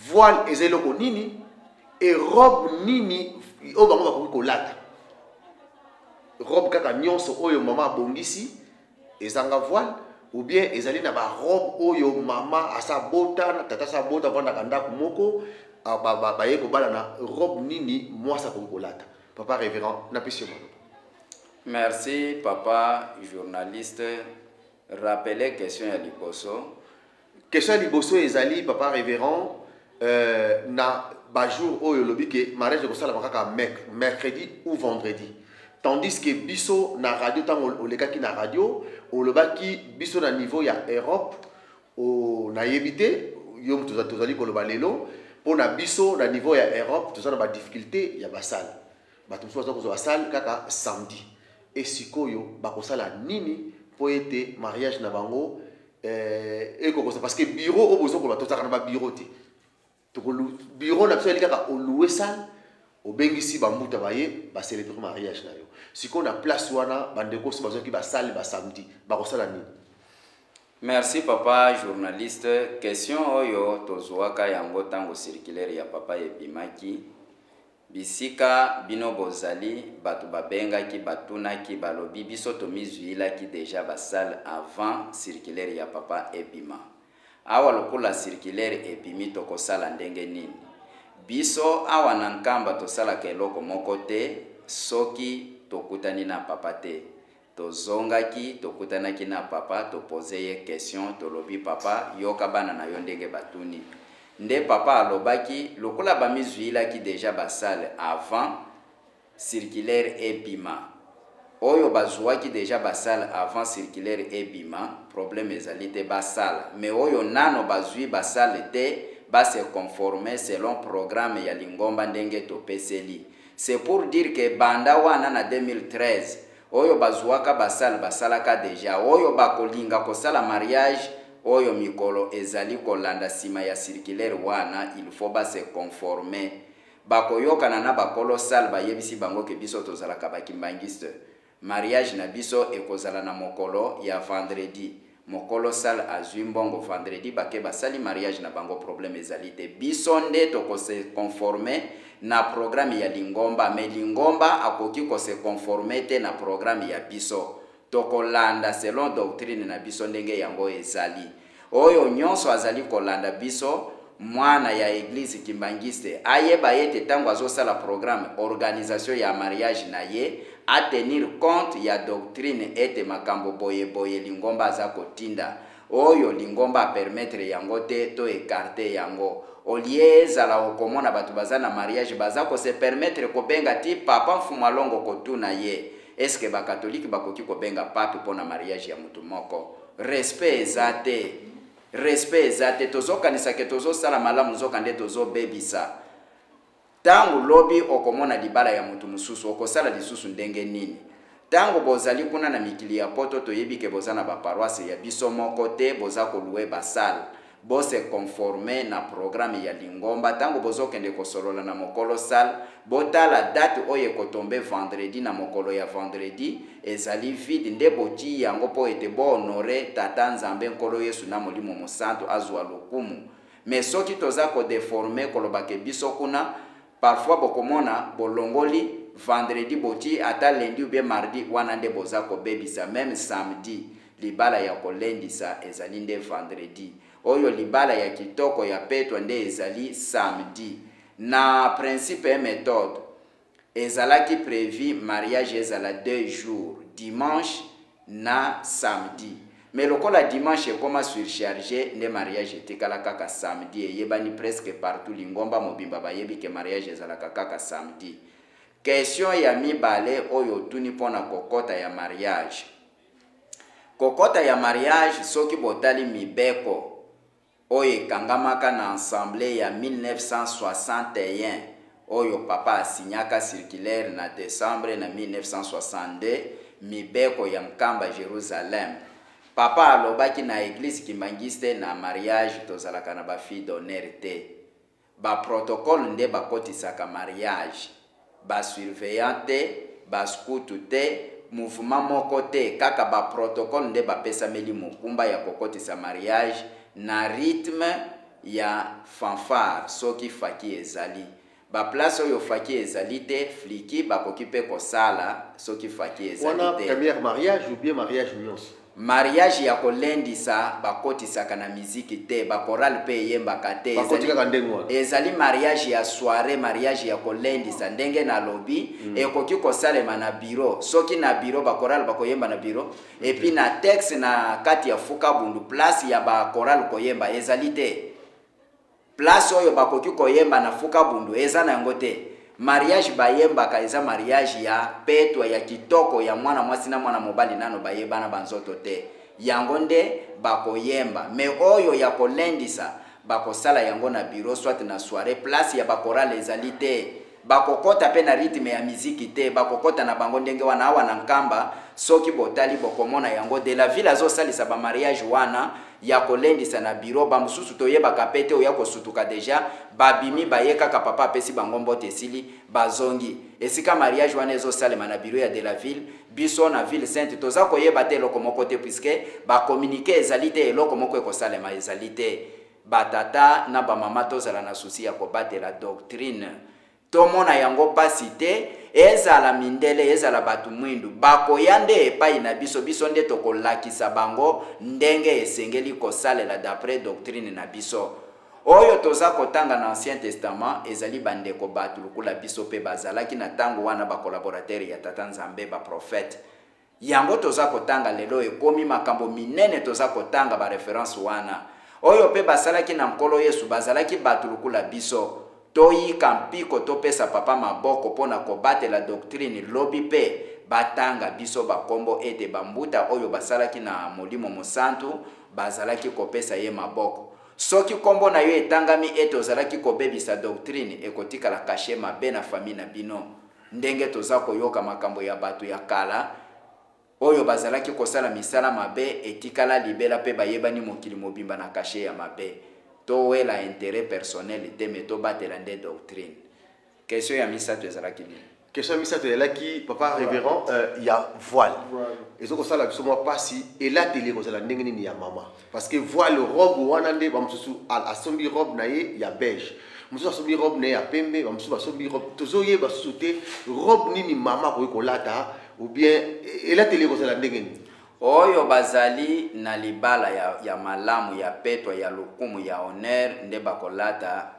voile ezeloko nini et robe nini oyo bango bakolata robe kaka nyonso oyo mama bongisi ezanga voile ou bien ezali na ba robe oyo mama asabota na tata sabota vanda kanda kumoko ba yeko bala na robe nini mwasa kolata. Papa révérend na pisio.
Merci papa journaliste. Rappelez question ya liboso.
Question ya liboso ezali papa révérend na ba jour oyo lobi ke mariage ko sala kaka mercredi ou vendredi. Tandis que biso na radio tango olekaki na radio olobaki biso na niveau ya Europe o na yebite yom tozali koloba lelo pona biso na niveau ya Europe tozana ba difficulté ya basal bato mosusu baza basal kaka samedi et sikoyo bakosala nini po ete mariage na bango ekokosa parce que bureau obozo ko batozaka na ba bureau te to bureau na biso kaka oluwe salle obengisi bambuta baye ba célébrer mariage na yo siko na place wana bandeko so bazoki ba salle ba samedi bakosala nini?
Merci papa journaliste. Question oyo tozwaka yango tango circulaire ya papa ebimaki bisika bino bozali batu babengaki batunaki balobi biso tomizwilaki deja ba salle avant circulaire ya papa ebima awa lokola circulaire ebimi tokosala ndenge nini? Biso awa na nkamba tosalaka eloko moko te soki tokutani na papa te tozongaki tokutanaki na papa topose ye question tolobi papa yoka bana na yo ndenge batuni nde papa alobaki lokola bamizwilaki deja basale avant circulaire ebima oyo bazwaki deja basale avant circulaire ebima problème ezali te basala mais oyo nano bazwi basale te se conformer selon programme ya lingomba ndenge topeseli. C'est pour dire que banda wana na 2013 oyo bazwaka basalaka deja oyo bakolinga kosala mariage oyo mikolo ezali kolanda sima ya circulaire wana il faut se conformer bakoyokana na bakolo sal bayebisi bango ke biso tozalaka bakimbangiste mariage na biso ekozala na mokolo ya vendredi mokolo sal azwi mbongo vendredi bake basali mariage na bango problème ezali te. Biso nde tokose conforme na programme ya lingomba, mais lingomba akoki kose conforme te na programme ya biso. Tokolanda selon doctrine na biso ndenge yango ezali. Oyo nyonso azali kolanda biso mwana ya église kimbangiste ayeba yete tango azosala programme organisation ya mariage na ye a tenir compte ya doctrine ete makambo boye boye lingomba aza kotinda. Oyo lingomba permettre yango te to écarter yango. Olie ezala okomona batu baza na mariage baza ko se permettre ko benga ti papa mfumalongo kotuna ye. Est-ce que ba catholique bakoki ko benga pape pona mariage ya mutu moko? Respect ezate. Respect ezate tozokanisa ke tozosala malamu nzokande tozobebisa. Tangu lobi okomona libala ya mutu mususu okosala lisusu ndenge nini? Tango bozali kuna na mikili ya poto toyebi ke boza na ba paroisse ya biso moko te boza koluwe basal. Bose conforme na programme ya lingomba tango bozokende kosolola na mokolo sal botala date oye kotombe vendredi na mokolo ya vendredi ezali vide nde boti yango po ete bo honore tata nzambe nkolo Yesu na molimo mosantu azwa lokumu. Mais soki toza ko deformer kolobake biso kuna parfois bokomona bolongoli vendredi boti ata lundi ou bien mardi wana nde boza ko bebisa même samedi libala ya kolendisa ezali nde vendredi. Oyo libala ya kitoko ya petwa nde ezali samedi. Na principe et méthode ezalaki prévu mariage ezala 2 jours, dimanche na samedi. Mais lokola dimanche ekoma surchargé nde mariage etikala kaka samedi eyebani presque partout lingomba mobimba bayebi ke mariage ezala kaka samedi. Question ya mibale oyo tuni pona kokota ya mariage. Kokota ya mariage soki botali mibeko oye kangamaka na ensemble ya 1961 oyo papa asinyaka circulaire na décembre na 1962 mibeko ya mkamba Jerusalem. Papa alobaki na église kimbangiste na mariage tozalaka na ba fille d'honneur te. Ba protocole nde bakotisaka mariage. Ba surveillant te, ba scout te, mouvement moko te, kaka ba protocole nde bapesameli mokumba ya kokotisa mariage na rythme ya fanfare soki faki ezali. Ba place oyo faki ezali te, fliki bakoki pe kosala soki faki ezali te.
Wana première mariage ou bien mariage nyonso?
Mariage ya kolendisa bakotisaka na miziki te, ba choral pe yembaka te. Ezali mariage ya soirée, mariage ya kolendisa ndenge na lobi ekoki kosalema na bureau. Soki na bureau ba choral bakoyemba na bureau et puis na texte na kati ya fuka bundu place ya ba choral koyemba ezali te. Place oyo bakoki koyemba na fuka bundu eza na yango te. Mariage bayembaka eza mariage ya petwa ya kitoko ya mwana mwasi na mwana mobali nano bayebana banzoto te. Yango nde bakoyemba. Me oyo ya kolendisa bakosala yango na bureau soit na soirée place ya bakorale ezali te. Bakokota pe na rythme ya miziki te. Bakokota na bango ndenge wana awa na nkamba soki botali bokomona yango de la ville azosalisa ba mariage wana ya kolendisa na bureau ba mususu toyebaka pete oya kosutuka deja babimi bayeka ka papa pesi bangombo tesili bazongi esika mariage wana ezosalema na bureau ya de la ville biso na ville sainte toza koyeba te eloko moko te puisque ba communiquer ezali te eloko moko ekosalema ezali te. Batata na ba mama tozala na souci ya kobatela doctrine tomona yango pasi te ezala mindele ezala batu mwindu bakoyande epai na biso biso nde tokolakisa bango ndenge esengeli kosalela d'après doctrine na biso. Oyo toza kotanga na Ancien Testament ezali bandeko batu lukula biso pe bazalaki na tango wana ba collaborateur ya Tata Nzambe ba prophète. Yango toza kotanga lelo ekomi makambo minene toza kotanga ba référence wana. Oyo pe basalaki na nkolo Yesu bazalaki batu lukula biso. Toyi kampiko topesa papa maboko pona kobatela doctrine lobi pe batanga biso bakombo ete bambuta oyo basalaki na molimo mosantu bazalaki kopesa ye maboko. Soki kombo na yo etangami ete ozalaki kobebisa doctrine ekotikala kashe mabe na famille na bino. Ndenge toza koyoka makambo ya batu ya kala oyo bazalaki kosala misala mabe etikala libela pe bayebani mokili mobimba na kashe ya mabe. Toela intérêt personnel te me to batela nde doctrine. Question ya misato ezalaki nini?
question misato là qui papa révérend il y a voile et donc ça la biso moi passi et là télé ko la ndenge ni ya mama parce que voile robe wana nde ba mususu asombi robe na ye ya beige mususu asombi robe na ya pembe ba mususu asombi robe tozoye ba souté robe nini mama ko lata ou bien et là télé ko la ndenge ni
oyo bazali na libala ya malamu ya petwa ya lokumu ya honneur nde bakolata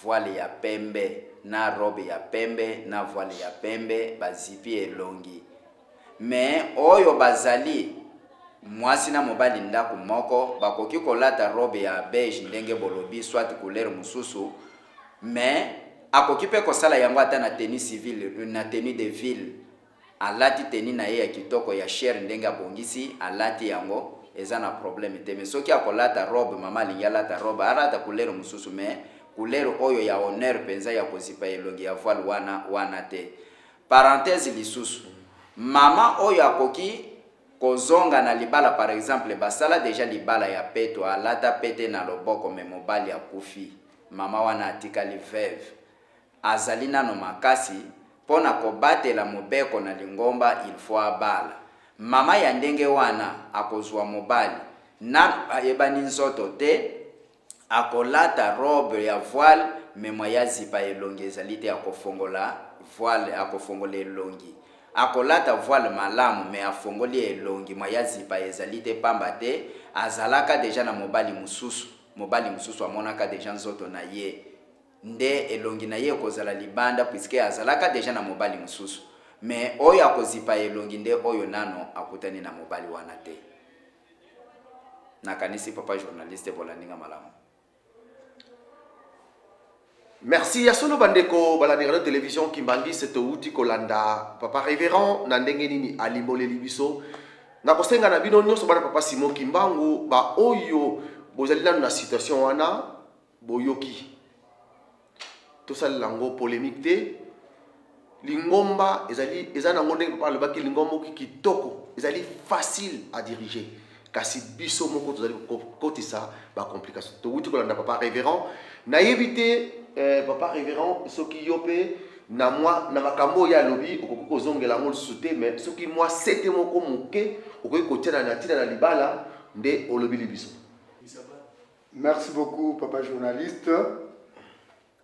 voile ya pembe na robe ya pembe na voile ya pembe bazipi elongi mais oyo bazali mwasi na mobali ndako moko bakoki kolata robe ya beige ndenge bolobi soit couleur mususu mais akoki pe kosala yango ata na tenue civile na tenue de ville alati tenue na ye ya kitoko ya cher ndenge abongisi alati yango eza na problème te mais soki akolata robe mama alingi alata robe alata couleur mususu mais couleur oyo ya honneur penza ya kozipa elongi ya voile wana te. Parenthèse lisusu. Mama oyo akoki kozonga na libala par exemple basala déjà libala ya peto alata pete na loboko me mobali ya kufi. Mama wana atikali veuve. Azali nano makasi pona kobatela mobeko na lingomba il faut abala. Mama ya ndenge wana akozwa mobali na ayebani nzoto te akolata robe ya voile memwa ya zipa elongi ezalite akofongola voile akofongola elongi akolata voile malamu me afongoli elongi mwa ya zipa ezalite pamba te azalaka deja na mobali mususu amonaka deja nzoto na ye nde elongi na ye kozala libanda puisque azalaka deja na mobali mususu me oyo akozipa elongi nde oyo nano akutani na mobali wana te. Nakanisi papa journaliste bolandinga malamu.
Merci à solo bandeko balandinga na télévision Kimbangi c'est outi kolanda papa révérend na ndenge nini alimbole libiso na kosenga na bino nyonso bana papa Simon Kimbangu ba oyo bozali na situation wana boyoki to sala lango polémique te lingomba ezana ngonde papa le baki lingomba kitoko ezali facile à diriger kasi biso moko tozali kotisa ba complication to outi kolanda papa révérend na yebite papa révérend soki yopé na moi na makambo ya lobby okoki kozongela ngo lisusu mais soki moi sete moko moke okoki kotia na tina na libala nde olobi libiso.
Merci beaucoup papa journaliste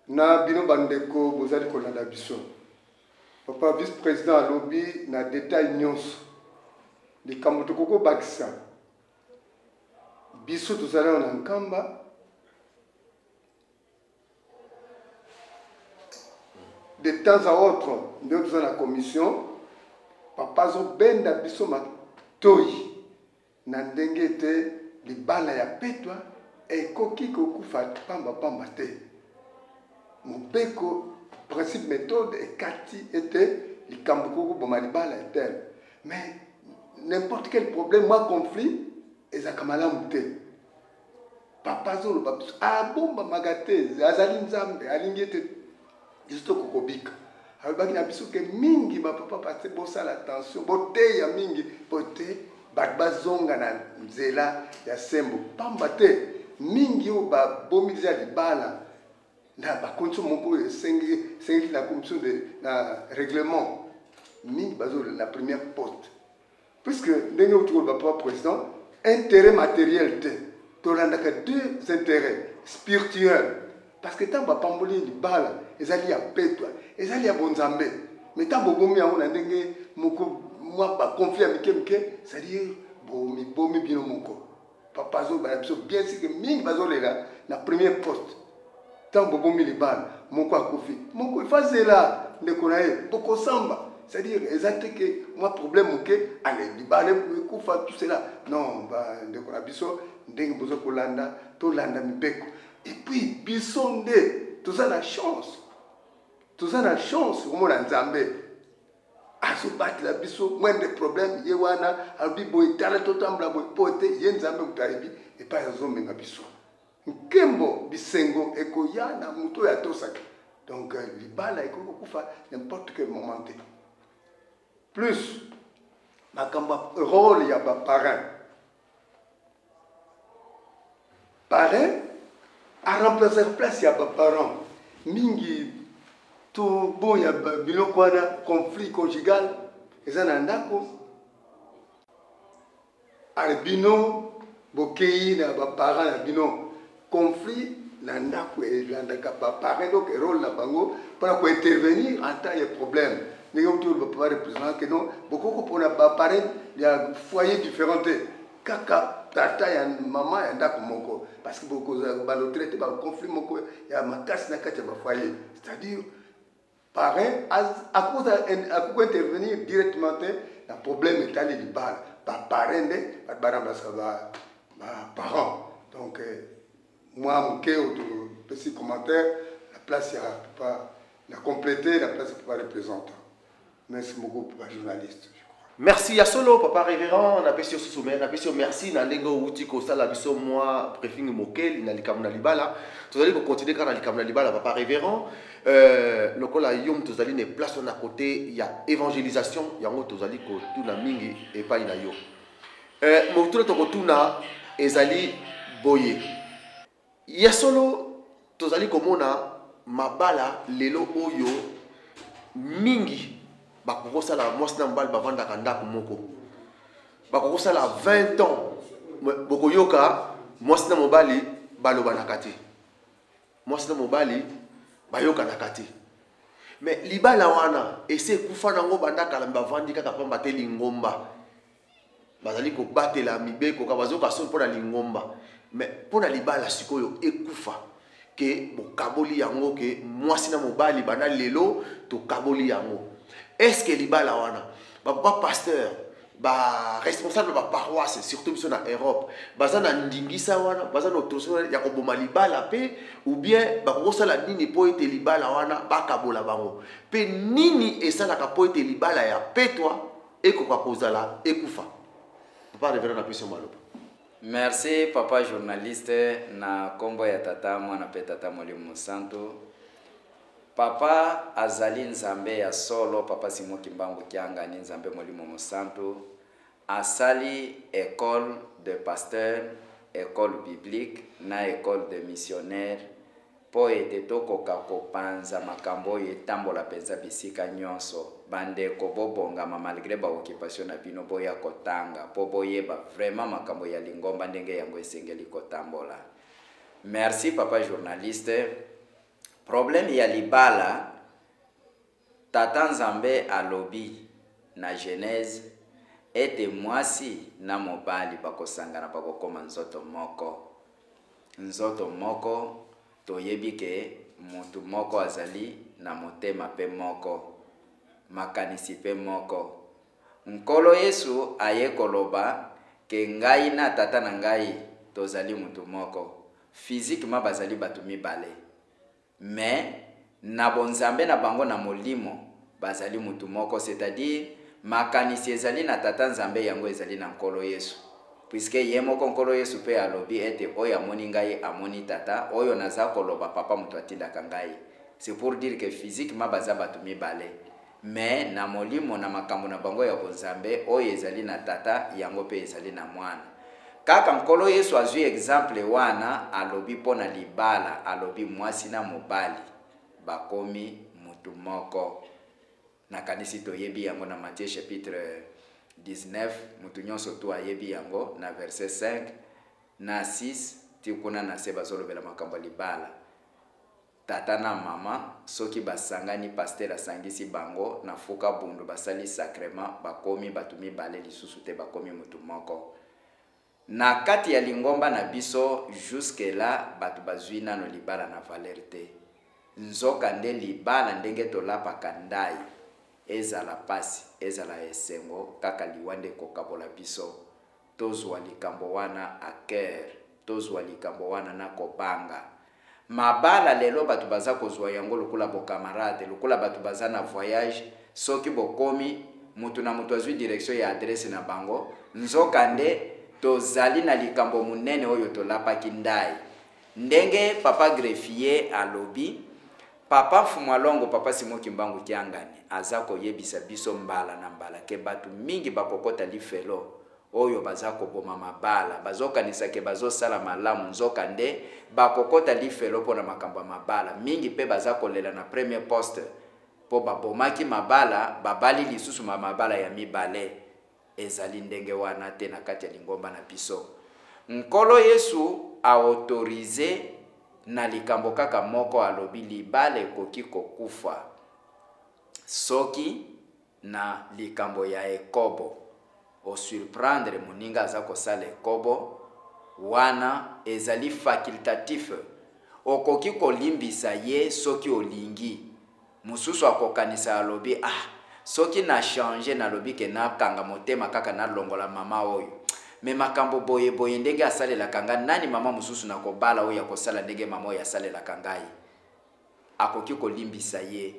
na bino bandeko bozali kolanda biso papa vice président a lobby na détail nyonso likambo tokoko bakisa biso tozali na nkamba de temps à autre, nous sommes dans la commission, papa zo benda biso matoi, nandengete li bala ya petwa, e koki koku fat pamba pamba te. Mon beko, principe méthode et kati était li kambuko boma li bala etel. Mais n'importe quel problème, moi conflit, et ça kamala mute. Papa zo lo papiso, ah bomba magate, azali nzambe, alingete. Juste kokobika alobaki na biso ke mingi bapapa pase bosala attention boteya mingi bote bato bazonga na nzela ya sembo pamba te mingi oyo babomi deja libala na bakondition moko esengi na commission na règlement mingi bazolela na première poste puisque ndenge oyo tikoloba papa président intérêt matériel te tolandaka deux intérêts spirituels. Parce que tant que pamboli libala, ezali ya petwa, ezali ya bonzambe. Mais tant que bomi on a ndenge moko moi ba conflit amike, c'est-à-dire bomi bino moko. Papa zo ba biso bien sûr que mingi bazolela na premier poste. Tant que bomi libala, moko akofi. Moko fazela ndeko na ye, boko samba. C'est-à-dire exactement que moi problème moké allez libala ko fa tout cela. Non, ba ndeko na biso ndenge bozo kolanda, to landa mibeko. Et puis, bisonde, tout ça la chance. Tout ça la chance, au monde en Zambé. À se battre la biso, moins de problèmes, yewana, albi boy, tala totambla boy, pote, yen Zambé ou taibi, et pas un zombie na biso. Kembo, bisengo, eko yana, muto ya tosak. Donc, libala, eko kufa, n'importe quel moment. Plus, ma kamba, rôle, y a pas parrain. Parrain, à remplacer place, il y a des parents. Mingi, tout bon ya biloko wana conflit conjugal eza na ndako albino bokei na baparent na bino conflit na ndako elandaka baparent donc rôle na bango mpona kointervenir en temps ya problème ndenge oto bapapa représentant ke non bokoko mpona baparent ya foyer différent te kaka tata ya mama ya ndako moko parce que bokozala balotraite baconflit moko ya makasi na kati ya bafoyer c'est-à-dire parrain akoko intervenir directement te na problème etali libala baparrain nde barembasa baparent donc moi moke otopesi commentaire la place ya papa na compléter la place ya papa représentant. Merci beaucoup papa journaliste.
Merci ya solo papa révérend na pesi soumet na pesi merci na ndenge outi ko sala biso moi briefing mokeli na likamuna libala tozali ko continuer kana likamuna libala papa révérend lokola yom tozali ne place na côté ya évangélisation yango tozali ko tuna mingi epai na yo motuna to kotuna ezali boye ya solo tozali komona mabala lelo oyo mingi bakokosala mwasi na mobali bavandaka ndako moko bakokosala 20 ans bokoyoka mwasi na mobali balobanaka te mwasi na mobali bayokanaka te mais libala wana ese ekufa nango bandakala bavandi kaka pamba te lingomba bazali kobatela mibeko ka bazoka so mpona lingomba mais mpona libala sikoyo ekufa ke bokaboli yango ke mwasi na mobali bana lelo tokaboli yango. Est-ce que libala wana ba pasteur ba responsable ba paroisse surtout biso na Europe baza na ndingisa wana baza na autorisation ya koboma libala pe ou bien ba kosala nini po ete libala wana bakabola bango pe nini esalaka po ete libala ya petwa ekoka kozala ekufa papa révérend na piso maloba.
Merci papa journaliste na kombo ya tata mwana pe tata Molimo Santo. Papa azali nzambe ya solo papa Simon Kimbangu Kianga ni nzambe Molimo Santo asali école de pasteur, école biblique na école de missionnaire po ete tokoka kopanza makambo etambola penza bisika nyonso bandeko bobongama malgré ba occupation na bino boya kotanga po boyeba vraiment makambo ya lingomba ndenge yango esengeli kotambola. Merci papa journaliste. Problème ya libala tata nzambe alobi na Genèse ete mwasi na mobali bakosangana bakokoma nzoto moko toyebi ke mutu moko azali na motema pe moko makanisi pe moko. Nkolo Yesu aye koloba ke ngai na tata na ngai tozali mutu moko physiquement bazali batu mibale mais na bonzambe na bango na molimo bazali mutu moko, c'est-à-dire makanisi ezali na tata nzambe yango ezali na nkolo Yesu puisque ye moko nkolo Yesu pe alobi ete oyo amoni ngai amoni tata oyo naza koloba papa mutu atindaka ngai. C'est pour dire que physiquement baza batu mibale mais na molimo na makambo na bango ya bonzambe oyo ezali na tata yango pe ezali na mwana. Kaka nkolo Yesu azwi exemple wana alobi pona libala alobi mwasi na mobali bakomi mutu moko. Na kanisi toyebi yango na Matthieu chapitre 19 mutu nyonso to ayebi yango na verset 5 na 6 tikuna na seba zolobela makambo libala. Tata na mama soki basangani pasteur asangisi bango na fuka bundu basali sacrement bakomi batu mibale lisusu te bakomi mutu moko. Na kati ya lingomba na biso jusque là batu bazwi nano libala na valeur te. Nzoka nde libala ndenge tolapaka ndai ezala pasi ezala esengo kaka liwande kokabola biso tozwa likambo wana a cœur tozwa likambo wana na kobanga. Mabala lelo batu baza kozwa yango lokula bo camarade lokula batu baza na voyage soki bokomi mutu na mutu azwi direction ya adresse na bango nzoka nde tozali na likambo munene oyo tolapaki ndai. Ndenge papa greffier alobi papa Fumwalongo papa Simon Kimbangu Kiangani azako yebisa biso mbala na mbala ke batu mingi bakokota lifelo oyo baza koboma mabala bazokanisa ke bazosala malamu nzoka nde bakokota lifelo mpona makambo ya mabala mingi mpe baza kolela na premier poste mpo babomaki mabala babali lisusu mabala ya mibale ezali ndenge wana te na kati ya lingomba na biso. Nkolo Yesu aautorize na likambo kaka moko alobi libala ekoki kokufa soki na likambo ya ekobo o surprendre moninga aza kosala ekobo wana ezali facultatif okoki kolimbisa ye soki olingi mususu akokanisa alobi soki na changer na lobi ke na kanga motema kaka na longola mama oyo me makambo boye boye ndenge asalela kanga nani mama mususu na kobala oyo akosala ndenge mama oyo asalela kangai akoki kolimbisa ye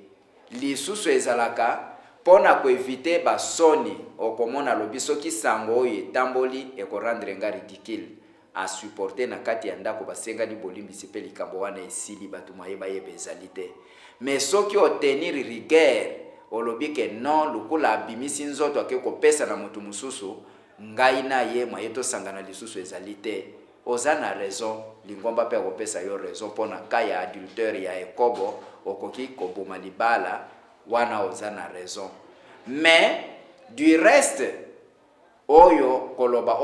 lisusu ezalaka pona ko éviter basoni okomona lobi soki sango oyo etamboli ekorendre nga ridicule a supporter na kati ya ndako basengani bolimbisi pe likambo wana esili batu mayeba yeba ezali te mais soki otenir rigueur olobi ke non lukula abimisi nzoto ake kopesa na mutu mususu ngai na ye mwaye tosangana lisusu ezali te oza na raison lingomba pe akopesa yo raison pona ka ya adultère ya ekobo okoki koboma libala wana oza na raison mais du reste oyo koloba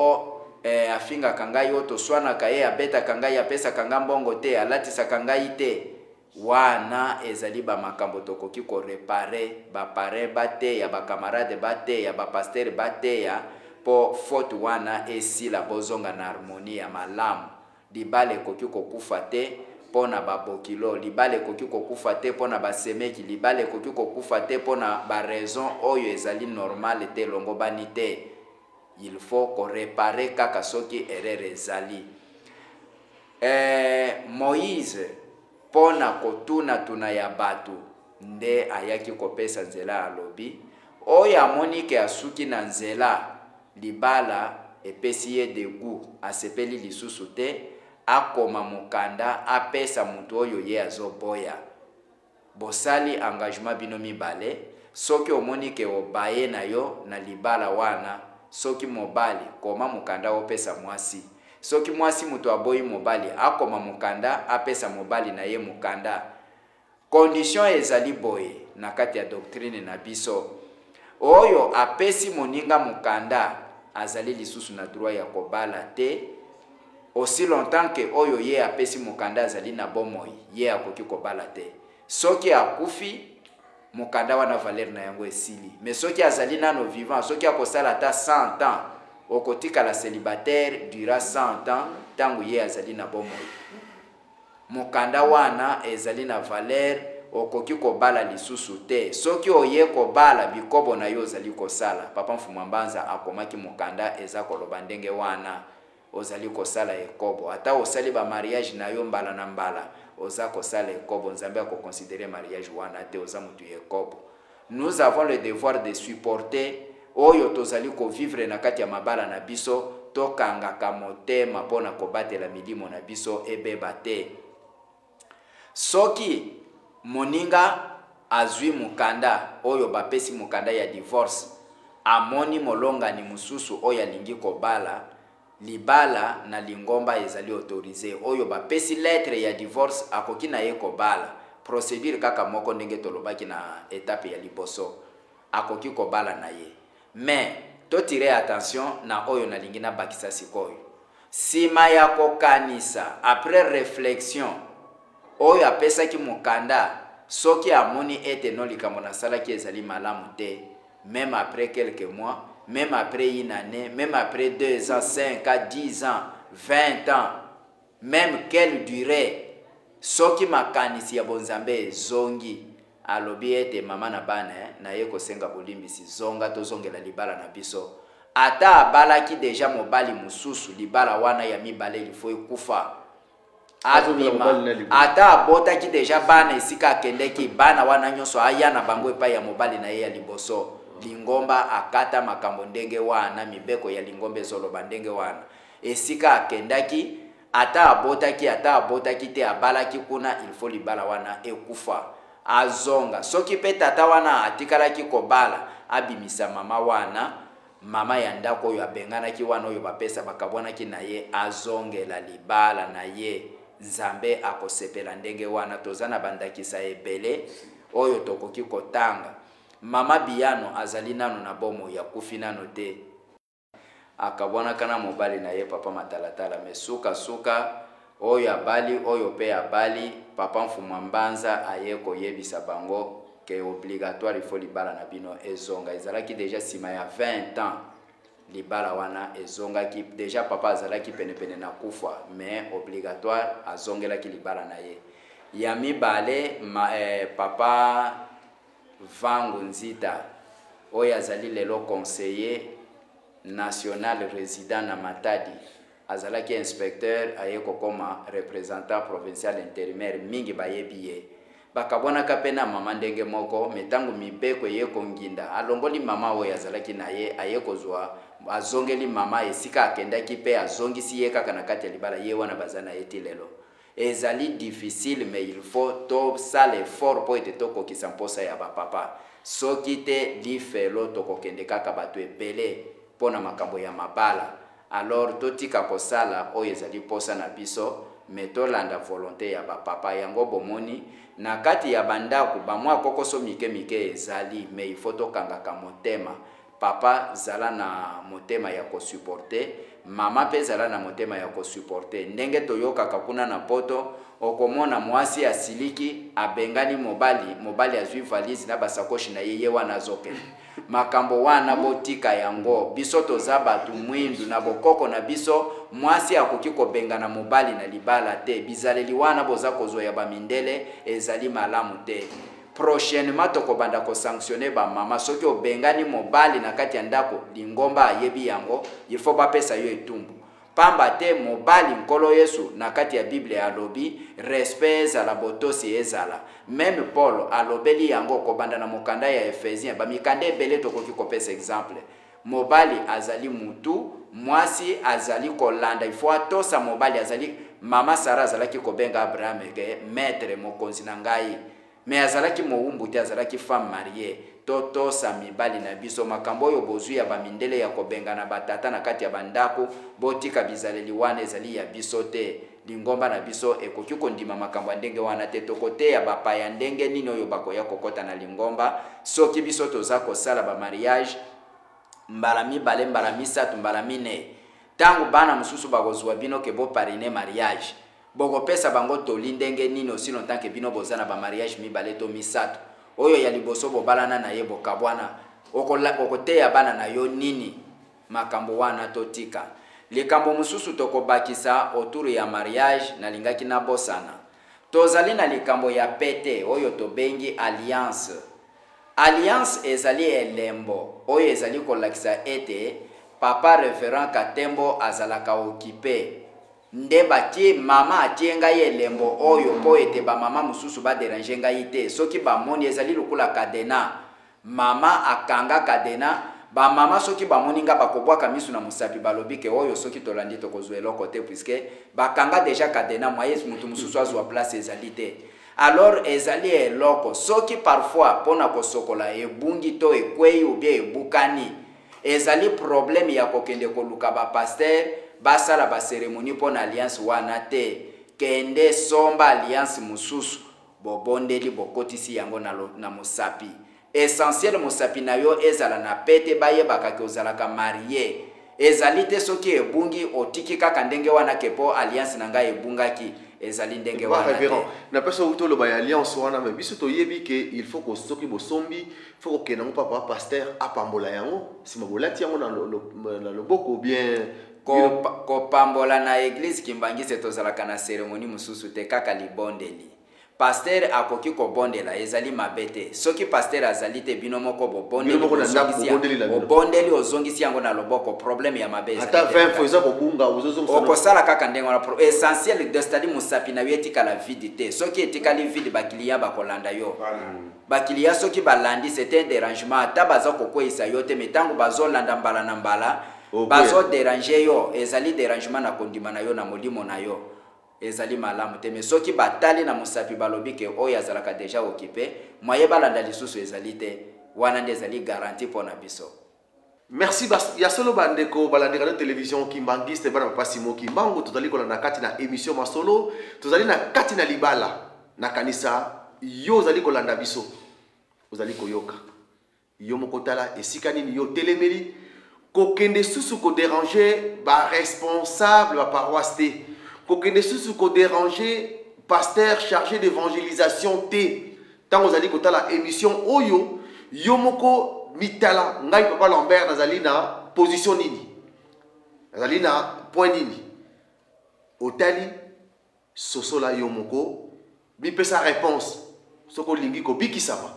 afinga kangai oto swana kaye abeta kangai apesa kanga mbongo te alatisa kangai te wana ezali ba makambo tokoki ko réparer ba pare bate ya ba camarade bate ya ba pasteur bate ya po faute wana esila bozonga na harmonie ya malamu libala ekoki kokufa te pona babokilo libala ekoki kokufa te pona basemeki libala ekoki kokufa te pona ba raison oyo ezali normal te longo bani te il faut ko réparer kaka soki erreur ezali Moïse pona kotuna tuna ya batu nde ayaki kopesa nzela alobi oyo amoni ke asuki na nzela libala epesi ye degu asepeli lisusu te akoma mukanda apesa mutu oyo ye azoboya bosali engagement bino mibale soki omoni ke obaye na yo na libala wana soki mobali koma mukanda opesa mwasi soki mwasi mutu aboyi mobali akoma mukanda apesa mobali na ye mukanda condition ezali boye na kati ya doctrine na biso oyo apesi moninga mukanda azali lisusu na droit ya kobala te aussi longtemps que oyo ye apesi mukanda azali na bomoi ye akoki kobala te soki akufi mukanda wana valeur na yango esili mais soki azali nano vivant soki akosala ta 100 ans okotika la célibataire durant 100 ans tangu ye azali na bomoi mukanda wana ezali na valeur okoki kobala lisusu te soki oye kobala bikobo na yo ozali kosala papa mfuma mbanza akomaki mukanda eza koloba ndenge wana ozali kosala ekobo ata osali ba mariage na yo mbala na mbala oza kosala ekobo nzambe akoconsidérer mariage wana te oza mutu ekobo nous avons le devoir de supporter oyo tozali ko vivre na kati ya mabala na biso tokangaka motema pona kobatela milimo na biso ebeba te soki moninga azwi mukanda oyo bapesi mukanda ya divorce amoni molongani mususu oyo alingi kobala libala na lingomba ezali autorisé oyo bapesi lettre ya divorce akoki na ye kobala procédure kaka moko ndenge tolobaki na étape ya liboso akoki kobala na ye mais to tirer attention na oyo nalingi na bakisa sikoyo sima ya kokanisa après réflexion oyo apesaki mukanda soki amoni ete no likambo na salaki ezali malamu te même après quelques mois même après une année même après 2 ans 5 ans 10 ans 20 ans même quelle durée soki makanisi ya bonzambe zongi alobi ete mama na bana na ye kosenga bolimbisi zonga tozongela libala na biso ata abalaki deja mobali mususu libala wana ya mibale ilifo ekufa abima ata abotaki deja bana esika akendeki bana wana nyonso aya na bango epai ya mobali na ye ya liboso lingomba akata makambo ndenge wana mibeko ya lingomba ezoloba ndenge wana esika akendaki ata abotaki te abalaki kuna ilfo libala wana ekufa azonga soki pe tata wana atikalaki kobala abimisa mama wana mama ya ndako oyo abenganaki wana oyo bapesa bakabwanaki na ye azongela libala na ye nzambe akosepela ndenge wana toza na bandakisa ebele oyo tokoki kotanga. Mama Biano azali nano na bomo ya kufi nano te akabwanaka na mobali na ye papa Matalatala mesuka suka oyo abali oyo pe abali papa Mfumwa Mbanza aye koyebisa bango ke obligatoire il faut libala na bino ezonga ezalaki déjà sima ya 20 ans libala wana ezonga ki déjà papa azalaki pene na kufa mais obligatoire azongelaki libala na ye ya mibale papa Vangu Nzita oyo azali lelo conseiller national résident na Matadi azalaki inspecteur aye kokoma représentant provincial intérimaire mingi bayebiye bakabonaka pena mama ndenge moko metangu mibeko ye konginda alongoli mama oyo azalaki na ye aye kozwa azongeli mama esika akendaki pe azongisi ye kaka na kati ya libala ye wana bazana eti lelo ezali difficile mais il faut to sala effort po ete tokokisa mposa ya bapapa soki te lifelo tokokende kaka bato ebele pona makambo ya mabala alors totika kosala oyo ezali posa na biso metolanda volonté ya bapapa yango bomoni na kati ya bandako bamwa kokoso mike ezali mais il faut tokangaka motema papa zala na motema ya kosupporter mama pe zala na motema ya kosupporter ndenge toyokaka kuna na poto okomona mwasi asiliki abengani mobali azwi valise na basakoshi na yeye wana zoke makambo wana botika yango biso toza batu mwindu na bokoko na biso mwasi akoki kobengana mobali na libala te bizaleli wana boza kozwa ya bamindele ezali malamu te prochainement tokobanda ko sanctionner ba mama soki obengani mobali na kati ya ndako lingomba ayebi yango il faut bapesa yo etumbu pamba te mobali nkolo Yesu na kati ya Bible alobi respect ezala botosi ezala même Paul alobeli yango kobanda na mokanda ya Efesien ba mikanda ebele tokoki kopesa exemple mobali azali mutu mwasi azali kolanda il faut atosa mobali azali mama Sara azalaki kobenga Abraham ke maître mokonzi na ngai mais azalaki moumbu te azalaki femme mariée toto sa mibali na biso makambo oyo bozwi ya bamindele ya kobenga na batata na kati ya bandako botika bizaleli wana ezali ya biso te lingomba na biso ekoki kondima makambo ndenge wana te tokote ya bapaya ndenge nini oyo bakoya kokota na lingomba soki biso toza kosala ba mariage mbala mibale mbala misatu mbala mine tangu bana mususu bakozwa bino ke bo parrainer mariage boko pesa bango toli ndenge nini osino tanke bino bozana ba mariage mibale to misatu oyo ya liboso bobalana na ye bokabwana okoteya bana na yo nini makambo wana totika likambo mususu tokobakisa autour ya mariage na lingaki na bosana tozali na likambo ya pete oyo tobengi alliance ezali elembo oyo ezali kolakisa ete papa révérend Katembo azalaka occupé nde batie mama atienga ye lembo oyo po ete ba mama mususu ba déranger ngai te soki ba moni ezali lukula kadena mama akanga kadena ba mama soki ba moni nga bakobwaka misu na musapi balobi ke oyo soki tolandi tokozwe eloko te puisque bakanga déjà kadena moyes mutu mususu azwa place ezali te alors ezali eloko soki parfois pona kosokola ebungi to ekwei ou bien ebukani ezali problème ya kokende koluka ba pasteur basala ba cérémonie pona alliance wana te kende somba alliance mususu bobondeli bokotisi yango na musapi essentiel musapi na yo ezala na pete baye bakaki ozalaka marié ezali te soki ebungi otiki kaka ndenge wana kepo alliance nanga ebungaki ezali ndenge wana te
na peso utolo ba alliance wana me biso to yebi ke il faut ko soki bosombi faut que nango papa pasteur apambola yango sima bolati yango na loboko bien
ko pambola na église kimbangise tozalaka na cérémonie mususu te kaka libondeli pasteur akoki ko bondela ezali mabete soki pasteur azali te bino moko bondeli ozongisi yango na loboko problème ya mabeza
ata 20 fois za kobunga ozozongisa
okosala kaka ndengo na essentiel de stadi musapi na yetika la vide te soki etikali vide bakilia bakolanda yo bakilia soki balandi c'était un dérangement ata baza kokwisa yo te metango bazolanda mbala na mbala bazo déranger yo ezali dérangement na kondima na yo na molimo na yo ezali malamu te mais soki batali na musapi balobi ke oyo azalaka déjà occupé moye balanda lisusu ezali te wana nde ezali garantie pona biso
Merci ya solo bandeko balandira na télévision Kimbangiste bana papa Simo Kimbangu tozali kolanda kati na émission masolo tozali na kati na libala na kanisa yo zali kolanda biso ozali koyoka yo mokotala esika nini yo telemeli kokende susu ko déranger ba responsable ba paroisse te kokende susu ko déranger pasteur chargé d'évangélisation te tango ozali kotala émission oyo yo moko mitala ngai papa Lambert nazali na position nini nazali na point nini otali sosola yo moko bipesa réponse soko lingi ko bikisama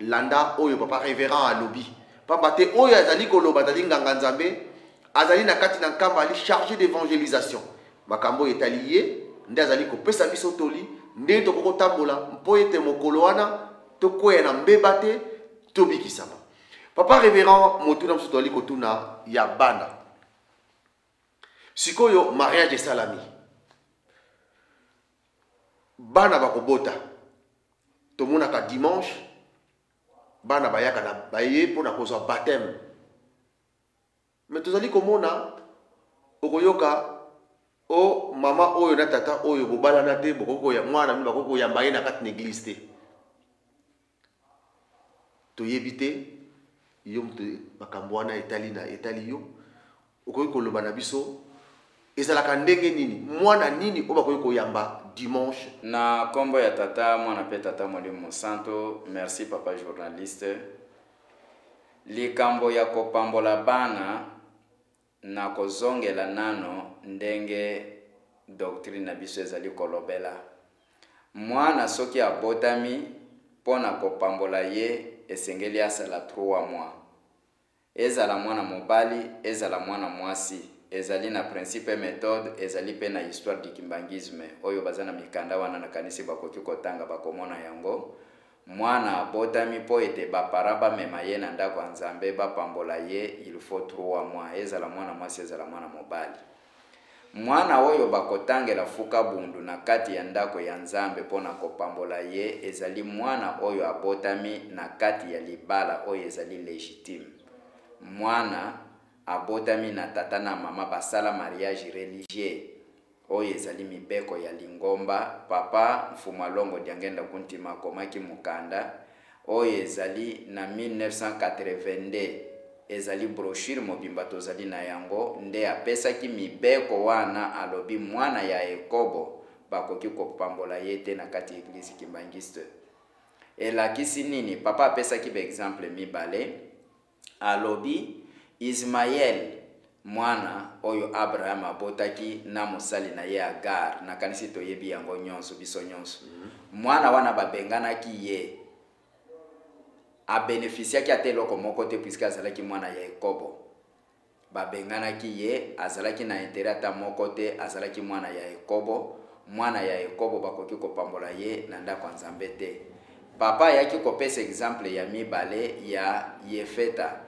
landa oyo papa révérend alobi papa te oyo azali koloba azali nganga nzambe azali na kati na nkamba ali chargé d'évangélisation makambo etali ye nde azali kopesa biso toli nde tokoko tambola mpo ete mokolo wana tokoya na mbeba te tobikisama. Papa révérend motuna msuto ali kotuna ya bana sikoyo mariage salami bana bakobota tomona ka dimanche bana bayaka na baye pona kozwa baptême mais tozali komona okoyoka o mama oyo na tata oyo bobalana te bokoko ya mwana mi bakoko ya mbaye na kati na église te toyebite yo mte makambo wana etali yo okoki koloba na biso ezalaka ndenge nini mwana nini o bakoki koyamba dimanche
na kombo ya tata mwana pe tata Molimo Santo. Merci papa journaliste. Likambo ya kopambola bana na kozongela nano ndenge doctrine na biso ezali kolobela mwana soki abotami pona kopambola ye esengeli asala 3 mois ezala mwana mobali ezala mwana mwasi ezali na principe méthode ezali pe na histoire du kimbangisme oyo bazana mikanda wana na kanisi bakoki kotanga bakomona yango mwana abotami po ete bapara bamema ye na ndako ya Nzambe bapambola ye il faut 3 mois ezala mwana mwasi ezala mwana mobali mwana oyo bakotangela fuka bundu na kati ya ndako ya Nzambe pona kopambola ye ezali mwana oyo abotami na kati ya libala oyo ezali légitime mwana abotami na tata na mama basala mariage religieux oyo ezali mibeko ya lingomba papa Mfumalongo Diangenda Kuntima komaki mukanda oyo ezali na 1982 ezali brochure mobimba tozali na yango nde apesaki mibeko wana alobi mwana ya Yakobo bakoki kopambola ye te na kati église Kimbangiste elakisi nini papa apesaki ba exemple mibale alobi Ismaël mwana oyo Abraham abotaki na mosali na ye Agar na kanisi toyebi yango nyonso biso nyonso mwana wana babenganaki ye a bénéficiaki ate eloko moko te puisque azalaki mwana ya Yakobo babenganaki ye azalaki na intérêt ata moko te azalaki mwana ya Yakobo mwana ya Yakobo bakoki kopambola ye na ndako ya Nzambe te papa yaki kopesa exemple ya mibale ya Yefeta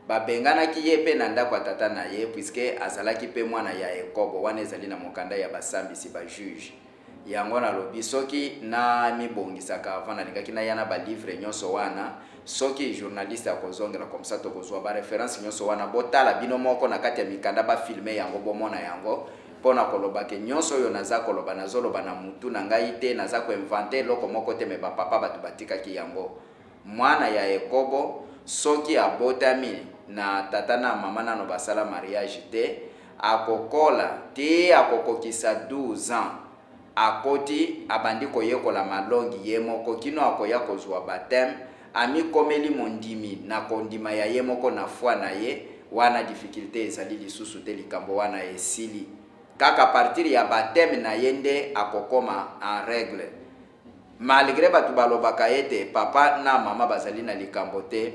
babenganaki ye pe na ndako ya tata na ye puisque azalaki pe mwana ya Yakobo wana ezali na mokanda ya basambisi ba juge yango na lobi soki na mibongisaka avant nalingaki na yana ba livre nyonso wana soki journaliste akozongela comme ça tokozwa ba référence nyonso wana botala bino moko na kati ya mikanda ba filmer yango bomona yango pona koloba ke nyonso oyo naza koloba nazoloba na mutu na ngai te naza ko inventer loko moko te me ba papa batu batikaki yango mwana ya Yakobo soki abotami na tata na mama nano basala mariage te akokola te akokokisa 12 ans akoti abandi koyekola malongi ye moko kino akoya kozwa baptême ami komeli mondimi na kondima ya ye moko na foi na ye wana difficulté ezali lisusu te likambo wana esili kaka partir ya baptême na ye nde akokoma en règle malgré batu balobaka ete papa na mama bazali na likambo te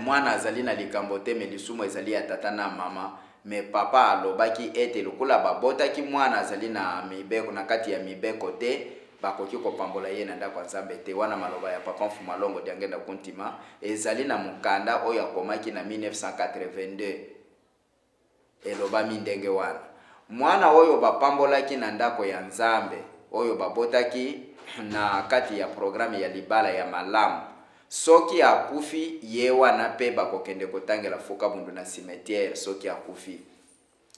mwana azali na likambo te me lisumu ezali ya tata na mama me papa alobaki ete lokola babotaki mwana azali na mibeko na kati ya mibeko te bakoki kopambola ye na ndako ya Nzambe te wana maloba ya papa Mfumalongo Diangenda Kuntima ezali na mukanda oyo akomaki na 1982 eloba mindenge wana mwana oyo bapambolaki na ndako ya Nzambe oyo babotaki na kati ya programme ya libala ya malamu soki akufi ye wana pe bakokende kotangela fuka bundu na cimetière soki akufi.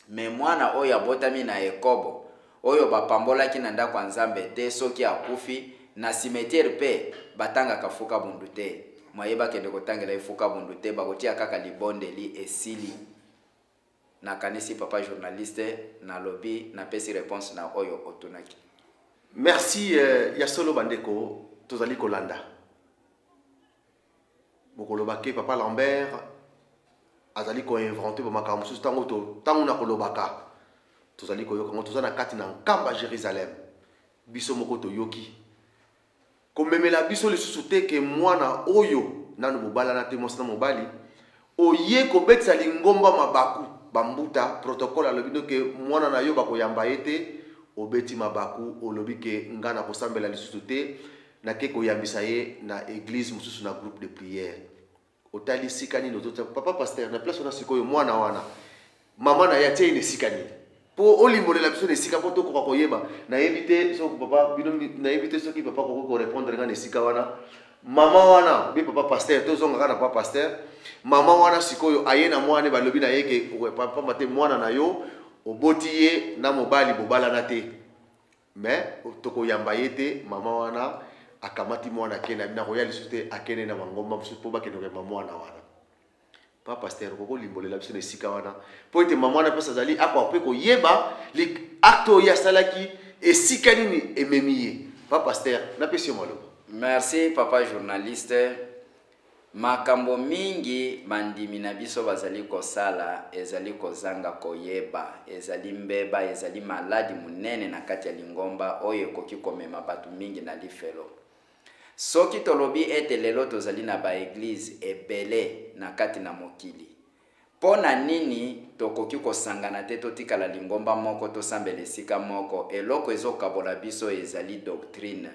Me mwana oyo abotami na ekobo oyo bapambolaki na ndako ya Nzambe te soki akufi na cimetière pe batangaka fuka bundu te. Mwaye bakende kotangela fuka bundu te bakotia kaka libondeli esili. Na kanisi papa journaliste na lobby na pesi réponse na oyo otunaki.
Merci ya solo bandeko tozali kolanda. Bokolobake papa Lambert azali ko inventer ba makambo susu tango na kolobaka. Tozali koyoka ngo tozana kati na nkamba Jérusalem. Biso moko toyoki. Komemela biso lisusu te ke mwana oyo nanu bobala na te mosana mobali oye kobetisa lingomba mabaku bambuta protocole alobi ke mwana na yo bakoyamba ete obeti mabaku olobi ke ngana kosambela lisusu te na ke koyambisa ye na église mususu na groupe de prière otali sikani nozota papa pasteur na place na sikoyo mwana wana mama na ya tie ine sikani po olimbolela biso ne sika po to ko koyeba na éviter so papa bino na éviter so ki papa ko répondre ngana sika wana mama wana bi papa pasteur to zonga kana papa pasteur mama wana sikoyo ayena mwana balobi na yeke papa mate mwana na yo oboti ye na mobali bobala na te mais toko yamba yete mama wana akamati mwana kena bina ko yali sute akene na mangomba msupo ba keno mama wana wana papa pasteur ko limbolela biso ne sika wana po ete mama wana pesa zali akwa pe ko yeba li acto ya salaki esika nini ememiye papa pasteur na pesi maloba.
Merci papa journaliste. Makambo mingi bandimi na biso bazali kosala ezali kozanga koyeba ezali mbeba ezali maladi munene na kati ya lingomba oyo ekoki komema batu mingi na lifelo. Soki tolobi ete lelo tozali na ba église ebele na kati na mokili. Pona nini tokoki kosangana te totikala lingomba moko tosambela esika moko eloko ezokabola biso ezali doctrine.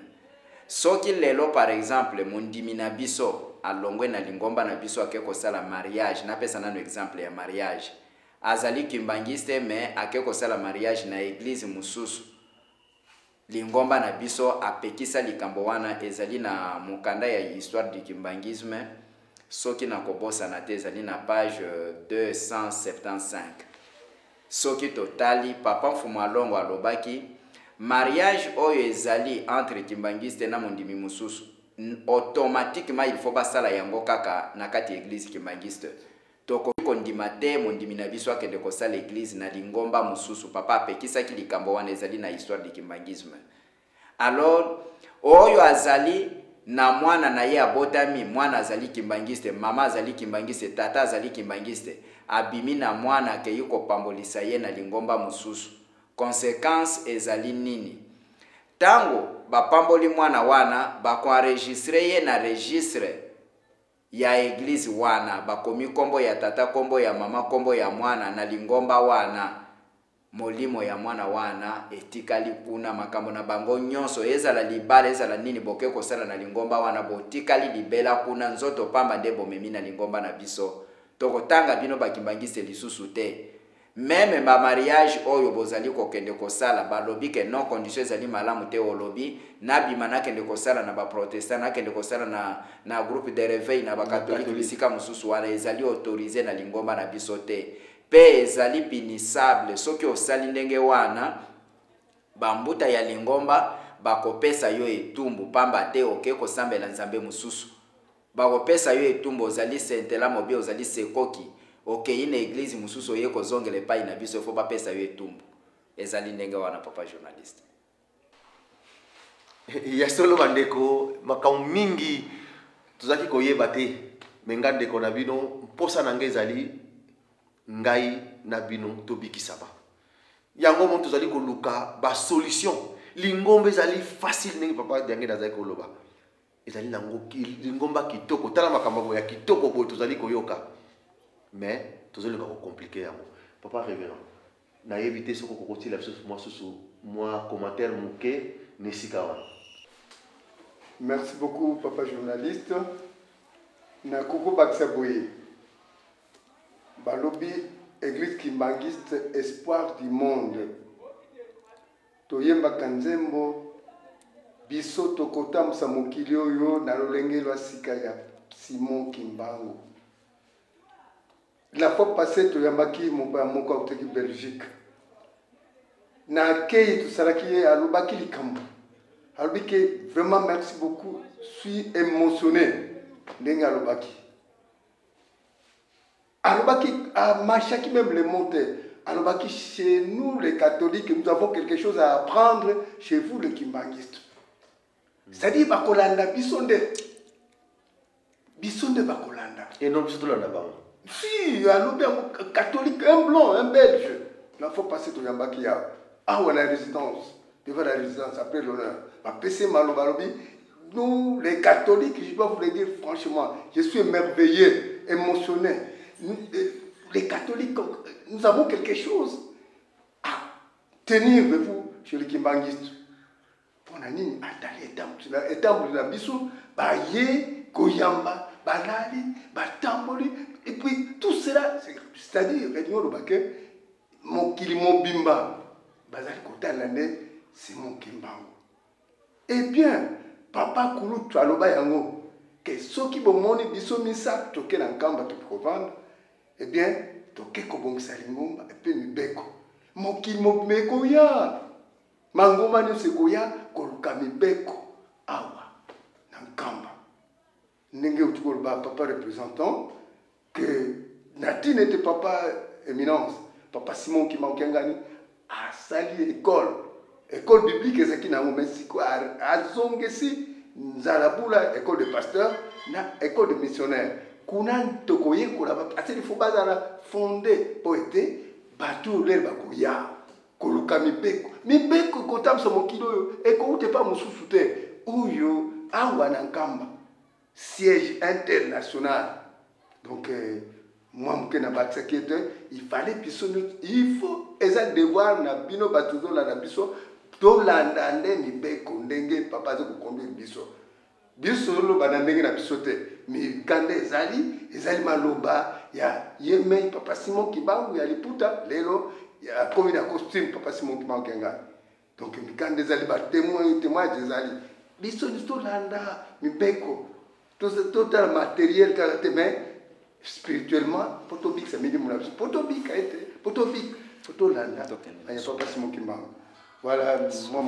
Soki lelo par exemple mondimi na biso alongwe na lingomba na biso akeko sala mariage na pesa nano exemple ya mariage azali kimbangiste me akeko sala mariage na église mususu lingomba na biso apekisa likambo wana ezali na mukanda ya histoire du kimbangisme soki na kobosa na te ezali na page 275 soki totali papa mfumu alongo alobaki mariage oyo ezali entre kimbangiste na mondimi mususu automatiquement il faut basala yango kaka na kati église kimbangiste toko kondima te mondimi na biso akende kosala église na lingomba mususu papa apekisaki likambo wana ezali na histoire du kimbangisme. Alors oyo azali na mwana na ye abotami mwana azali kimbangiste mama azali kimbangiste tata azali kimbangiste abimi na mwana akei kopambolisa ye na lingomba mususu conséquence ezali nini tango bapamboli mwana wana bakoenregistre ye na registre ya église wana bakomi kombo ya tata kombo ya mama kombo ya mwana na lingomba wana molimo ya mwana wana etikali kuna makambo na bango nyonso ezala libala ezala nini boke kosala na lingomba wana botikali libela kuna nzoto pamba nde bomemi na lingomba na biso tokotanga bino bakimbangise lisusu te. Même ma mariage oyo bozali kokende kosala balobi ke non condition ezali malamu te olobi nabima nakende kosala na ba protestant nakende kosala na groupe de réveil na ba catholique bisika mususu wana ezali autorisé na lingomba na biso te pe ezali punissable soki osali ndenge wana bambuta ya lingomba bakopesa yo etumbu pamba te oke kosambela nzambe mususu bakopesa yo etumbu ozali sentela mobi ozali sekoki okay ine église mususu ye kozongele pai na biso fo ba pesa yo etumbu ezali ndenge wana papa journaliste.
Ya solo bandeko makambo mingi tozaki koyeba te menga ndeko na bino mposa na ngai ezali ngai na bino tobikisaba yango mo tozali koluka ba solution lingomba ezali facile ndenge papa yange nazali koloba ezali nango lingomba kitoko tala makambo ya kitoko boye tozali koyoka mais tozali ko compliqué yango papa révérend na éviter ce ko kotila biso moi susu moi commentaire muke nesika wana.
Merci beaucoup papa journaliste na koko bakisa boye balobi église kimbangiste espoir du monde toyemba kanzembo biso tokotambusa mokili oyo na lolenge lwa sika ya Simon Kimbangu. La fois passée toyambaki moko auteki Belgique. Na kei tosalaki alobaki likambo. Alobaki vraiment merci beaucoup, je suis émotionné. Ndenge alobaki. Alobaki a machaki même les montées. Alobaki chez nous les catholiques nous avons quelque chose à apprendre chez vous les kimbangistes. C'est-à-dire bakolanda bisonde bakolanda.
Et non biso tolanda ba.
Si alobi un catholique, un blanc, un belge. La fois passée toyambaki ya on a la résidence. Devant la résidence après l'honneur. Ma PC Malobalobi, nous les catholiques, je dois vous le dire franchement, je suis émerveillé, émotionné. Nous, les catholiques, nous avons quelque chose à tenir de vous chez les kimbangistes. Pour nani atali etambu la biso ba ye koyamba balali batamboli et puis tout cela c'est-à-dire réunion le baké mokili mobimba bazali kotala ne Simon Kimbangu. Eh bien papa kulu twaloba yango que soki bomoni biso misa toke na nkamba to provendre eh bien toke ko bongisa lingomba et puis mibeko mokili mobimeko ya mangoma ni sekoya koluka mibeko awa na nkamba ndenge utukoloba papa représentant que Nati n'était papa éminence papa Simon Kimbangu ngani a sali école biblique ezaki na Mexico azongesi nzalabula école de pasteur na école de missionnaire kuna tokoye kola parce qu'il faut bazala fondé poete batu le bakoya koluka mibeko kotamsa mokili oyo ekoute pa mosusu te oyo awa na nkamba siège international donc moi moke na batsaki ete il fallait biso il faut eza devoir na bino batuzola na biso tolanda nde mibeko ndenge papa aza koconduire biso loba na ndenge na biso te mikanda ezali maloba ya yemei papa Simon Kimbangu ya liputa lelo ya komi na costume papa Simon Kimbangu kenga donc mikanda ezali ba témoignage ezali biso tolanda mibeko total matériel kaka mais spirituellement potobik ça minimum la potobik a été potobik tolanda ya papa Simon Kimbangu. Voilà, moi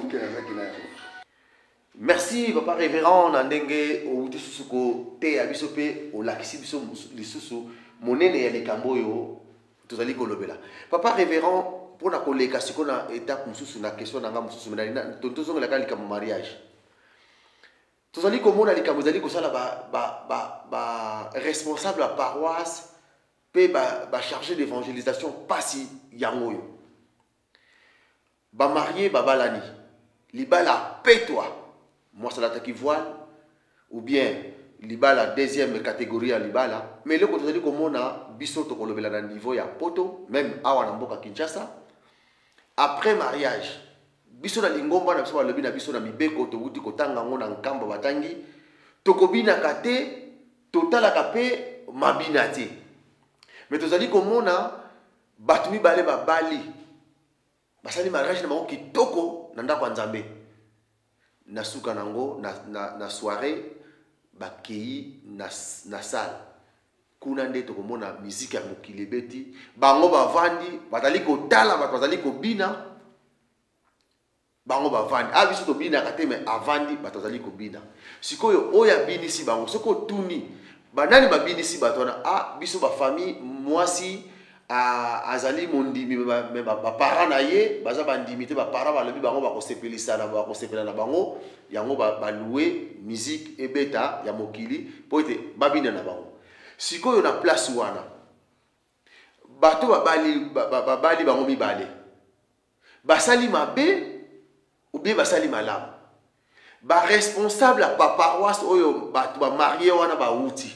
merci papa révérend nandenge o tisuko te abisope o lakisi biso lisusu monene ya likambo yo tozali kolobela papa révérend pona koleka sikona étape mususu na question nanga mususu na tozongela ka likambo mariage tozali komona likambo zali kosala ba responsable à paroisse pe ba chargé d'évangélisation pasi yango yo ba marié babalani libala petoi moi ça l'attaque voile ou bien libala deuxième catégorie à libala mais le côté komona biso to kolobela na niveau ya poto même awa na mboka Kinshasa après mariage biso na lingomba na biso balobi na biso na mibeko to buti kotanga ngona nkamba batangi tokobina kate totala kape mabinati mais tozali komona batu mibale babali basali mariage na bango kitoko na ndako ya Nzambe na suka nango na soirée bakei na salle kuna nde tokomona musique ya mokili beti bango bavandi batali kotala bato bazali kobina bango bavandi biso tobina kate mais avandi bato bazali kobina sikoyo oya binisi bango soko tuni banani babinisi bato na biso ba famille mwasi azali mondimi ba parents na ye baza bandimi te ba parents balobi bango ba kosepelisa na ba kosepela na bango yango ba louer musique ebeta ya mokili po ete babina na bango sikoyo na place wana bato babali bango mibale basali mabe ou bien basali malamu ba responsable à pa paroisse oyo bato ba marié wana ba uti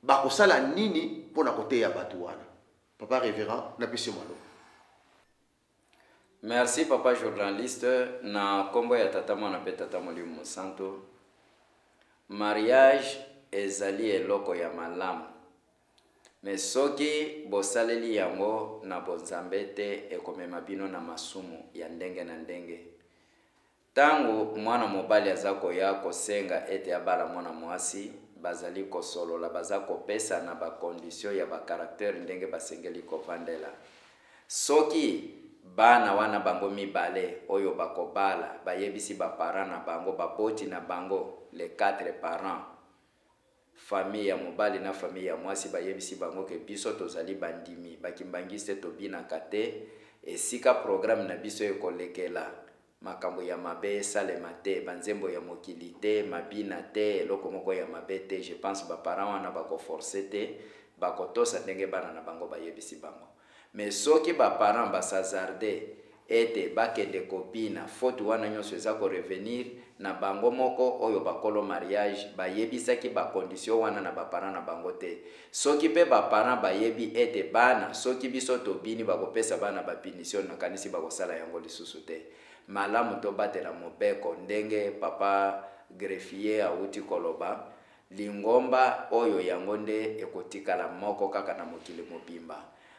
ba kosala nini pona kote ya bato wana papa révérend na pesi malo.
Merci papa journaliste na kombo ya tata mwana pe tata Molimo Santo. Mariage ezali eloko ya malamu mais soki bosaleli yango na bonzambe te ekomema bino na masumu ya ndenge na ndenge. tango mwana mobali aza koya kosenga ete abala mwana mwasi bazali kosolola baza kopesa na bakondisio ya bakaraktere ndenge basengeli kovandela. Soki bana wana bango mibale oyo bakobala bayebisi baparent na bango baboti na bango les 4 parents, famille ya mobali na famille ya mwasi bayebisi bango ke biso tozali bandimi bakimbangiste tobinaka te esika programme na biso ekolekela makambo ya mabe esalema te, banzembo ya mokili te, mabina te, eloko moko ya mabe te. Je pense baparent wana bakoforce te, bakotosa ndenge bana na bango bayebisi bango. Mais soki baparent basazarde ete bakende kobina faute wana nyonso eza ko revenir na bango moko oyo bakolo mariage bayebisaki bakondisio wana na baparent na bango te. Soki pe baparent bayebi ete bana soki biso tobini bakopesa bana bapinisio nakanisi bakosala yango lisusu te. Malamu to batela mobeko ndenge papa greffier auti koloba lingomba oyo yango nde ekotikala moko kaka na mokili mobimba.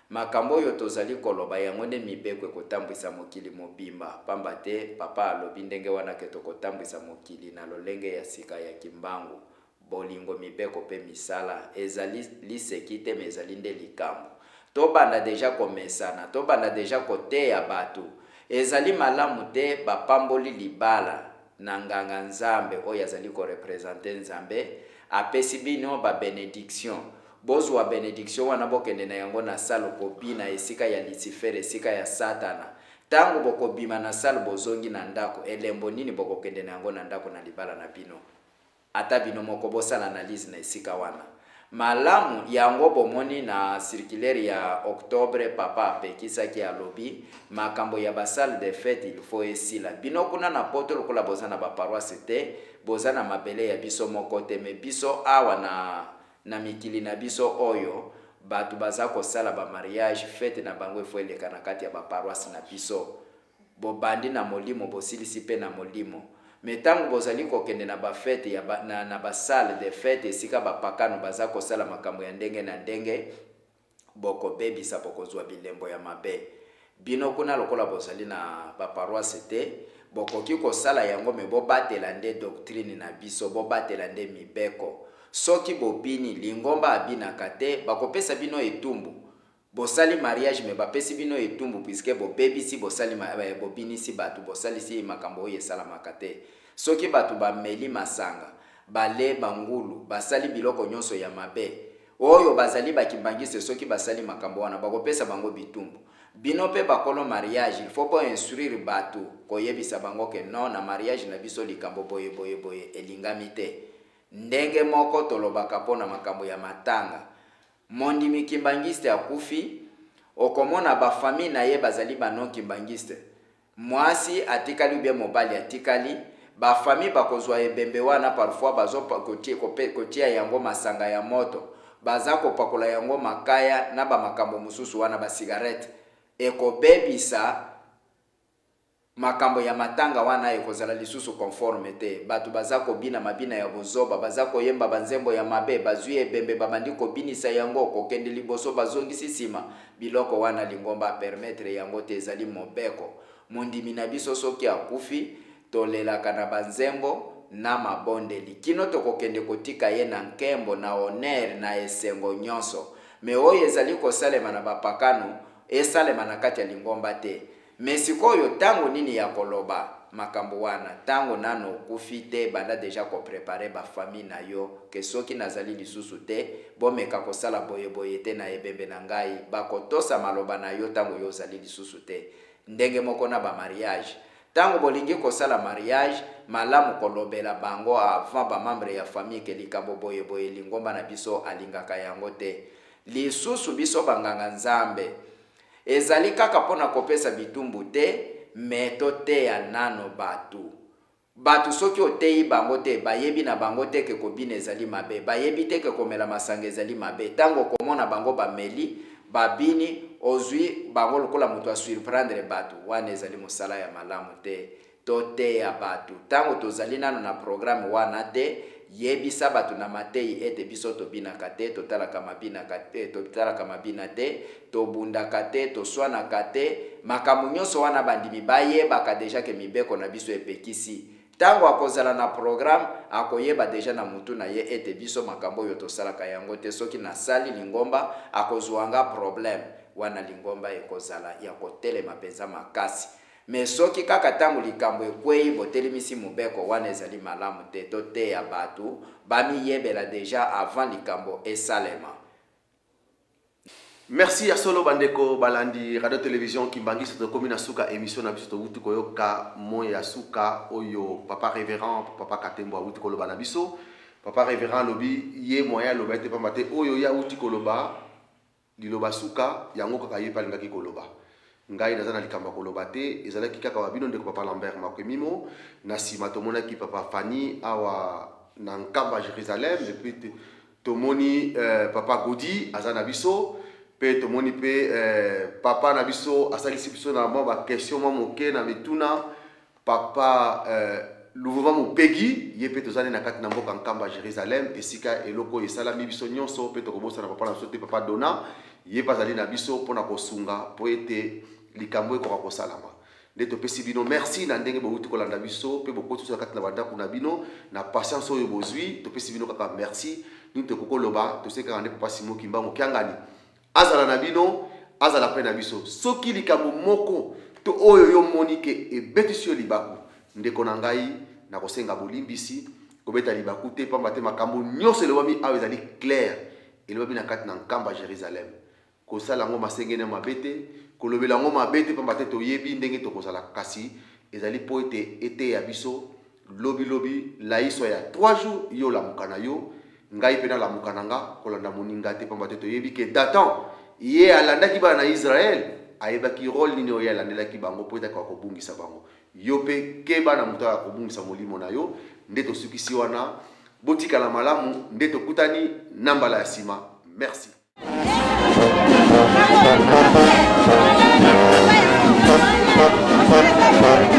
Makambo oyo tozali koloba yango nde mibeko ekotambwisa mokili mobimba, pamba te papa alobi ndenge wana ke tokotambwisa mokili na lolenge ya sika ya kimbangu. Bolingo mibeko pe misala ezali liseki te me ezali nde likambo. Tobanda deja komesana, tobanda deja koteya batu. Ezali malamu te bapamboli libala na nganga nzambe oyo azali ko representer nzambe apesi bino ba benediction. Bozwa benediction wana bokende na yango na salo kobina esika ya Lucifer, esika ya Satana. Tango bokobima na salo bozongi na ndako, elembo nini bokokende na yango na ndako na libala na bino? Ata bino moko bosala analyse na esika wana. Malamu yango bomoni na circulaire ya Octobre papa apekisaki alobi makambo ya basale de fête il faut esila. Bino kuna na poto lokola bozana ba paroisse te, bozana mabele ya biso moko te, me biso awa na mikili na biso oyo batu baza kosala ba mariage fête na bango ifo eleka na kati ya ba paroisse na biso. Bobandi na molimo bosilisi pe na molimo. Metango bozali kokende na ba fête ya na ba salle de fête esika ba pakano baza kosala makambo ya ndenge na ndenge boko bebisa bokozwa bilembo ya mabe. Bino kuna lokola bozali na ba paroisse te bokoki kosala yango me bobatela nde doctrine na biso, bobatela nde mibeko. Soki bobini lingomba abinaka te bakopesa bino etumbu. Bosali mariage me bapesi bino etumbu puisque bobebisi bosali bobinisi batu bosalisi makambo oyo esalamaka te. Soki batu bameli masanga bale bangulu basali biloko nyonso ya mabe oyo bazali bakimbangise soki basali makambo wana bakopesa bango bitumbu. Bino pe bakolo mariage il faut pas instruire batu koyebisa bango ke non na mariage na biso likambo boye boye boye elingami te. Ndenge moko tolobaka pona makambo ya matanga. Mondimi kimbangiste akufi okomona ba famille na ye bazali banon kimbangiste. Mwasi atikali ubie mobali atikali ba famille bakozwa ebembe wana parfois bazo kotia yango masanga ya moto baza kopakola yango makaya na ba makambo mususu wana ba cigarette ekobebisa makambo ya matanga wana ekozala lisusu conforme te. Batu baza kobina mabina ya bozoba baza koyemba banzembo ya mabe bazwi ebembe babandi kobinisa yango kokende liboso bazongisi sima biloko wana lingomba permettre yango te ezali mobeko. Mondimi na biso soki akufi tolelaka na banzembo na mabondeli kino tokokende kotika ye na nkembo na honneur na esengo nyonso. Me oyo ezali kosalema na bapakano esalema na kati ya lingomba te. Mesikoyo tango nini ya koloba makambo wana tango nano kufite banda deja ko préparer ba famille na yo ke soki nazali lisusu te bomeka kosala boye boye te na ebembe na ngai bakotosa maloba na yo tango yo zali lisusu te. Ndenge moko na ba mariage tango bolingi kosala mariage malamu kolobela bango avant ba membre ya famille ke likambo boye boye lingomba na biso alingaka yango te. Lisusu biso banganga nzambe ezali kaka pona kopesa bitumbu te meto te ya nano batu. Batu soki otei bango te bayebi na bango te ke kobine ezali mabe, bayebi te ke komela masanga ezali mabe. Tango komona bango bameli babini ozwi bango lokola mutu a surprendre batu wana ezali mosala ya malamu te. To te ya batu tango tozali nano na programme wana te yebisa batu na matei ete biso tobinaka te, totalaka mabinaka te, totalaka mabina te, tobundaka te, toswanaka te, makambo nyonso wana bandimi bayebaka deja ke mibeko na biso epekisi. Tango akozala na programme akoyeba deja na mutu na ye ete biso makambo oyo tosalaka yango te, soki na sali lingomba akozwanga problème wana lingomba ekozala ya kotelema penza makasi. Mais soki kaka tango likambo ekwei botelimisi mubeko wana ezali malamu te, toteya batu bami yebela deja avant likambo esalema.
Merci à solo bandeko balandi radio télévision Kimbangi soto komina suka émission na biso to wuti koyoka moya suka oyo papa révérend papa Katembo wuti koloba na biso papa révérend lobi ye moya loba ete pamate oyo ya wuti koloba liloba suka yango kaka ye palingaki koloba ngai nazana likamba koloba te ezalaki kaka babino ndeko papa Lambert Makwemimo na sima tomona ki papa Fanny awa na nkamba Jérusalem et puis tomoni papa Godi azana biso pe tomoni pe papa na biso asalisi biso na ba question mo moke na mituna papa Louvova Mopegi ye pe tozane na kati na mboka nkamba Jérusalem esika eloko esalami biso nyonso pe tokobosa na papa na biso te papa Dona ye bazali na biso pona kosunga po ete likambo ekoka kosalama nde topesi bino merci na ndenge bouti kolanda biso pe bokoti so kati na bandako na bino na patience oyo bozwi topesi bino kaka merci nous te kokoloba toseka nde papa Simon Kimbangu kiangani azala na bino azala pe na biso soki likambo moko to oyo yo monike ebetisi yo libaku ndeko na ngai na kosenga bolimbisi kobeta libaku te pamba te makambo nyonso elobami awa ezali clair elobami na kati na nkamba Jérusalem kosala ngo masengene mabete kolobela ngo mabete pamba te toyebi ndenge tokozala kasi ezali po ete ya biso lobi laiso ya 3 jours yo la mukana yo ngai pena la mukana nga kolanda moninga te pamba te toyebi ke Datan ye alandaki bana na Israël ayebaki rôle nini oyo alandelaki bango po ete kobungisa bango yo pe keba na muta kobungisa molimo na yo nde tosukisi wana botikala malamu nde tokutani na mbala ya sima merci.
Thank you.